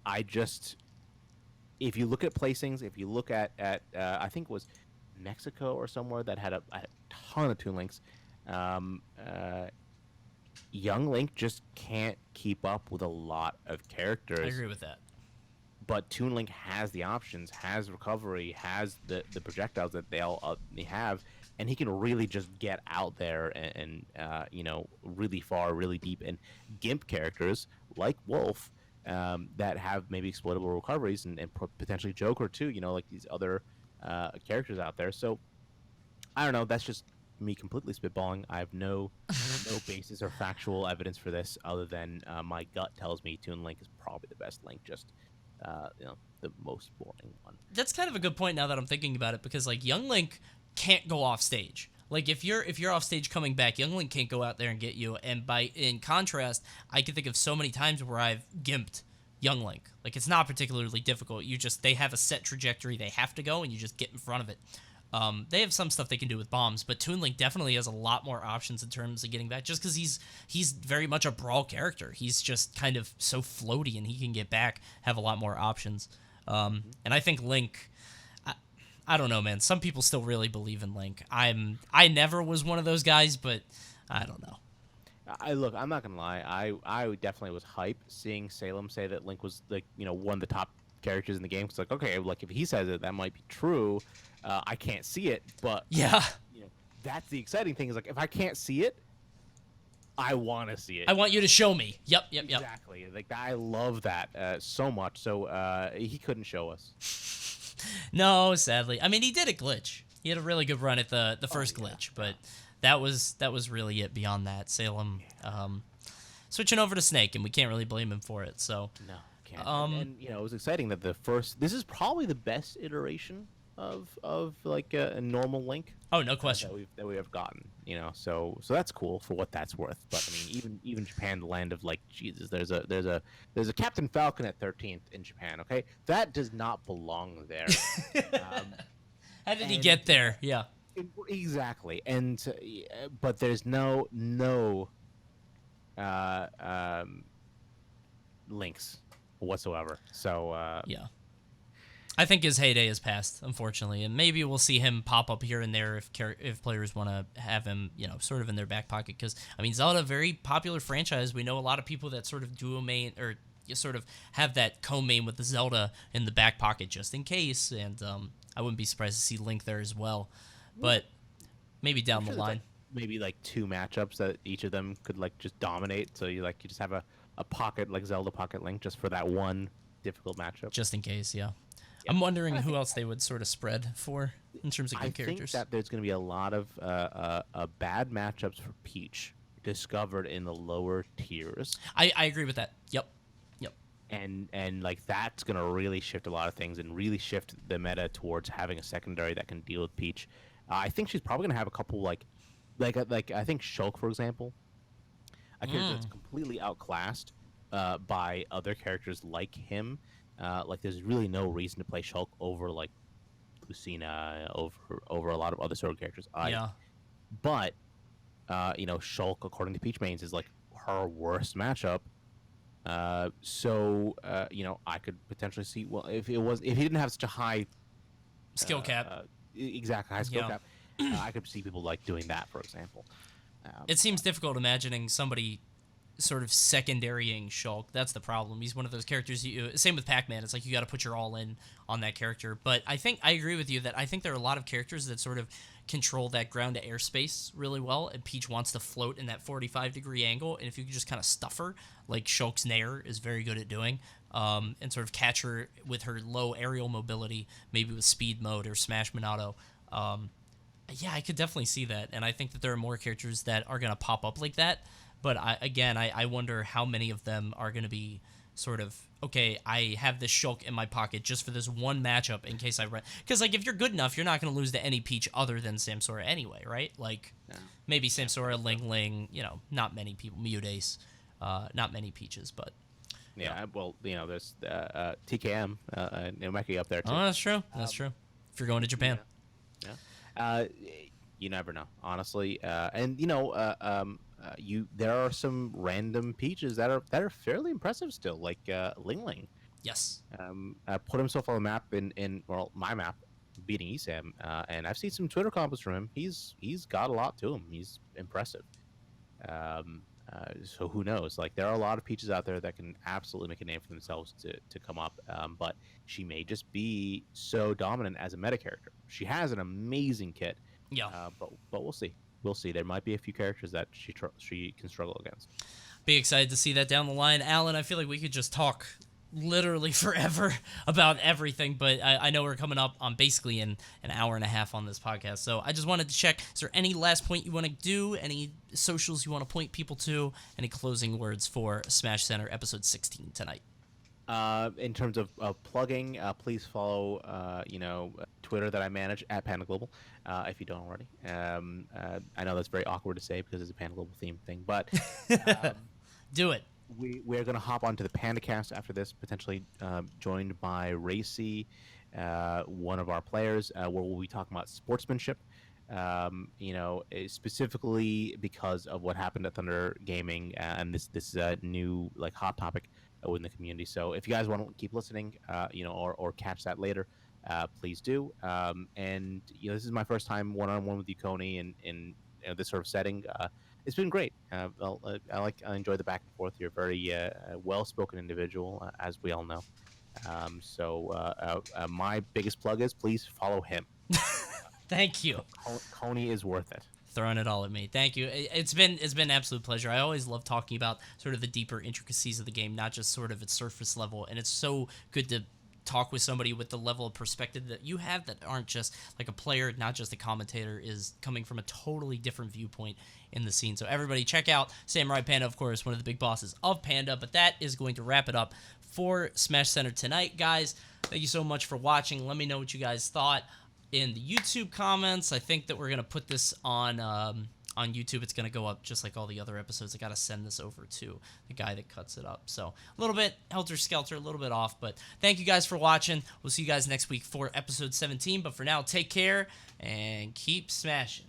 I just, if you look at placings, if you look at I think it was Mexico or somewhere that had a ton of Toon Links, Young Link just can't keep up with a lot of characters. I agree with that. But Toon Link has the options, has recovery, has the projectiles that they have, and he can really just get out there and really far, really deep. And Gimp characters like Wolf that have maybe exploitable recoveries and potentially Joker too, like these other characters out there. So I don't know. That's just me completely spitballing. I have no basis or factual evidence for this other than my gut tells me Toon Link is probably the best Link. Just the most boring one. That's kind of a good point now that I'm thinking about it, because like Young Link can't go off stage. Like if you're off stage coming back, Young Link can't go out there and get you. And in contrast, I can think of so many times where I've gimped Young Link. Like it's not particularly difficult. They have a set trajectory they have to go, and you just get in front of it. They have some stuff they can do with bombs, but Toon Link definitely has a lot more options in terms of getting back, just because he's very much a brawl character. He's just kind of so floaty, and he can get back, have a lot more options. And I think Link, I don't know, man. Some people still really believe in Link. I never was one of those guys, but I don't know. Look, I'm not gonna lie. I definitely was hype seeing Salem say that Link was like one of the top characters in the game. It's like, okay, like if he says it, that might be true. I can't see it, but yeah, that's the exciting thing. Is like if I can't see it, I want to see it. I want you to show me. Yep. Exactly. Like I love that so much. So he couldn't show us. No, sadly. I mean, he did a glitch. He had a really good run at the first glitch, but that was really it. Beyond that, Salem switching over to Snake, and we can't really blame him for it. So no, can't. And it was exciting that this is probably the best iteration of like a normal Link. Oh, no question. That we've gotten, so that's cool for what that's worth. But I mean, even Japan, the land of like Jesus, there's a Captain Falcon at 13th in Japan. Okay, that does not belong there. How did he get there? Yeah, exactly. And but there's no links whatsoever. So yeah. I think his heyday has passed, unfortunately, and maybe we'll see him pop up here and there if players want to have him, sort of in their back pocket. Because I mean, Zelda, very popular franchise. We know a lot of people that sort of duo main or sort of have that co-main with the Zelda in the back pocket just in case. And I wouldn't be surprised to see Link there as well. But maybe down the line, maybe like 2 matchups that each of them could like just dominate. So you just have a pocket like Zelda Pocket Link just for that one difficult matchup, just in case. Yeah. I'm wondering who else they would sort of spread for in terms of good characters. I think that there's going to be a lot of bad matchups for Peach discovered in the lower tiers. I agree with that. Yep. And like that's going to really shift a lot of things and really shift the meta towards having a secondary that can deal with Peach. I think she's probably going to have a couple like I think Shulk, for example, a character that's completely outclassed by other characters like him. Like there's really no reason to play Shulk over like Lucina, over a lot of other sword characters. Yeah. But Shulk, according to Peach Mains, is like her worst matchup. I could potentially see, well, if he didn't have such a high Skill cap. exactly high skill Yeah. cap, I could see people like doing that, for example. It seems difficult imagining somebody sort of secondarying Shulk. That's the problem. He's one of those characters. Same with Pac-Man. It's like you got to put your all in on that character. But I think I agree with you that I think there are a lot of characters that sort of control that ground to air space really well. And Peach wants to float in that 45-degree angle. And if you can just kind of stuff her, like Shulk's Nair is very good at doing, and sort of catch her with her low aerial mobility, maybe with speed mode or Smash Minato. Yeah, I could definitely see that. And I think that there are more characters that are going to pop up like that. But I wonder how many of them are going to be sort of, okay, I have this Shulk in my pocket just for this one matchup in case I run. Because, like, if you're good enough, you're not going to lose to any Peach other than Samsora anyway, right? Like, maybe Samsora, Ling, not many people, Mute-Ace, not many Peaches, but... Yeah, well, there's TKM, it might be up there, too. Oh, that's true. That's true. If you're going to Japan. Yeah. You never know, honestly. There are some random Peaches that are fairly impressive still, like Ling. Yes. Put himself on the map in my map, beating Esam, and I've seen some Twitter comments from him. He's got a lot to him. He's impressive. So who knows? Like there are a lot of Peaches out there that can absolutely make a name for themselves to come up, but she may just be so dominant as a meta character. She has an amazing kit. Yeah. But we'll see. We'll see. There might be a few characters that she can struggle against. Be excited to see that down the line. Alan, I feel like we could just talk literally forever about everything, but I know we're coming up on basically an hour and a half on this podcast, so I just wanted to check, is there any last point you want to do, any socials you want to point people to, any closing words for Smashcenter episode 16 tonight? In terms of plugging, please follow Twitter that I manage at Panda Global, if you don't already. I know that's very awkward to say because it's a Panda Global theme thing, but do it. We're going to hop onto the PandaCast after this, potentially joined by Racy, one of our players, where we'll be talking about sportsmanship. Specifically because of what happened at Thunder Gaming, and this is a new hot topic within the community. So if you guys want to keep listening, or catch that later, please do. And this is my first time one-on-one with you, Coney, in this sort of setting. It's been great. I enjoy the back and forth. You're a very well-spoken individual, as we all know. My biggest plug is please follow him. Thank you. Coney is worth it. Throwing it all at me. Thank you. It's been an absolute pleasure. I always love talking about sort of the deeper intricacies of the game, not just sort of its surface level. And it's so good to talk with somebody with the level of perspective that you have, that aren't just like a player, not just a commentator, is coming from a totally different viewpoint in the scene. So everybody check out SamuraiPanda, of course, one of the big bosses of Panda. But that is going to wrap it up for Smashcenter tonight, guys. Thank you so much for watching. Let me know what you guys thought in the YouTube comments. I think that we're going to put this on YouTube. It's going to go up just like all the other episodes. I got to send this over to the guy that cuts it up. So a little bit helter-skelter, a little bit off, but thank you guys for watching. We'll see you guys next week for episode 17. But for now, take care and keep smashing.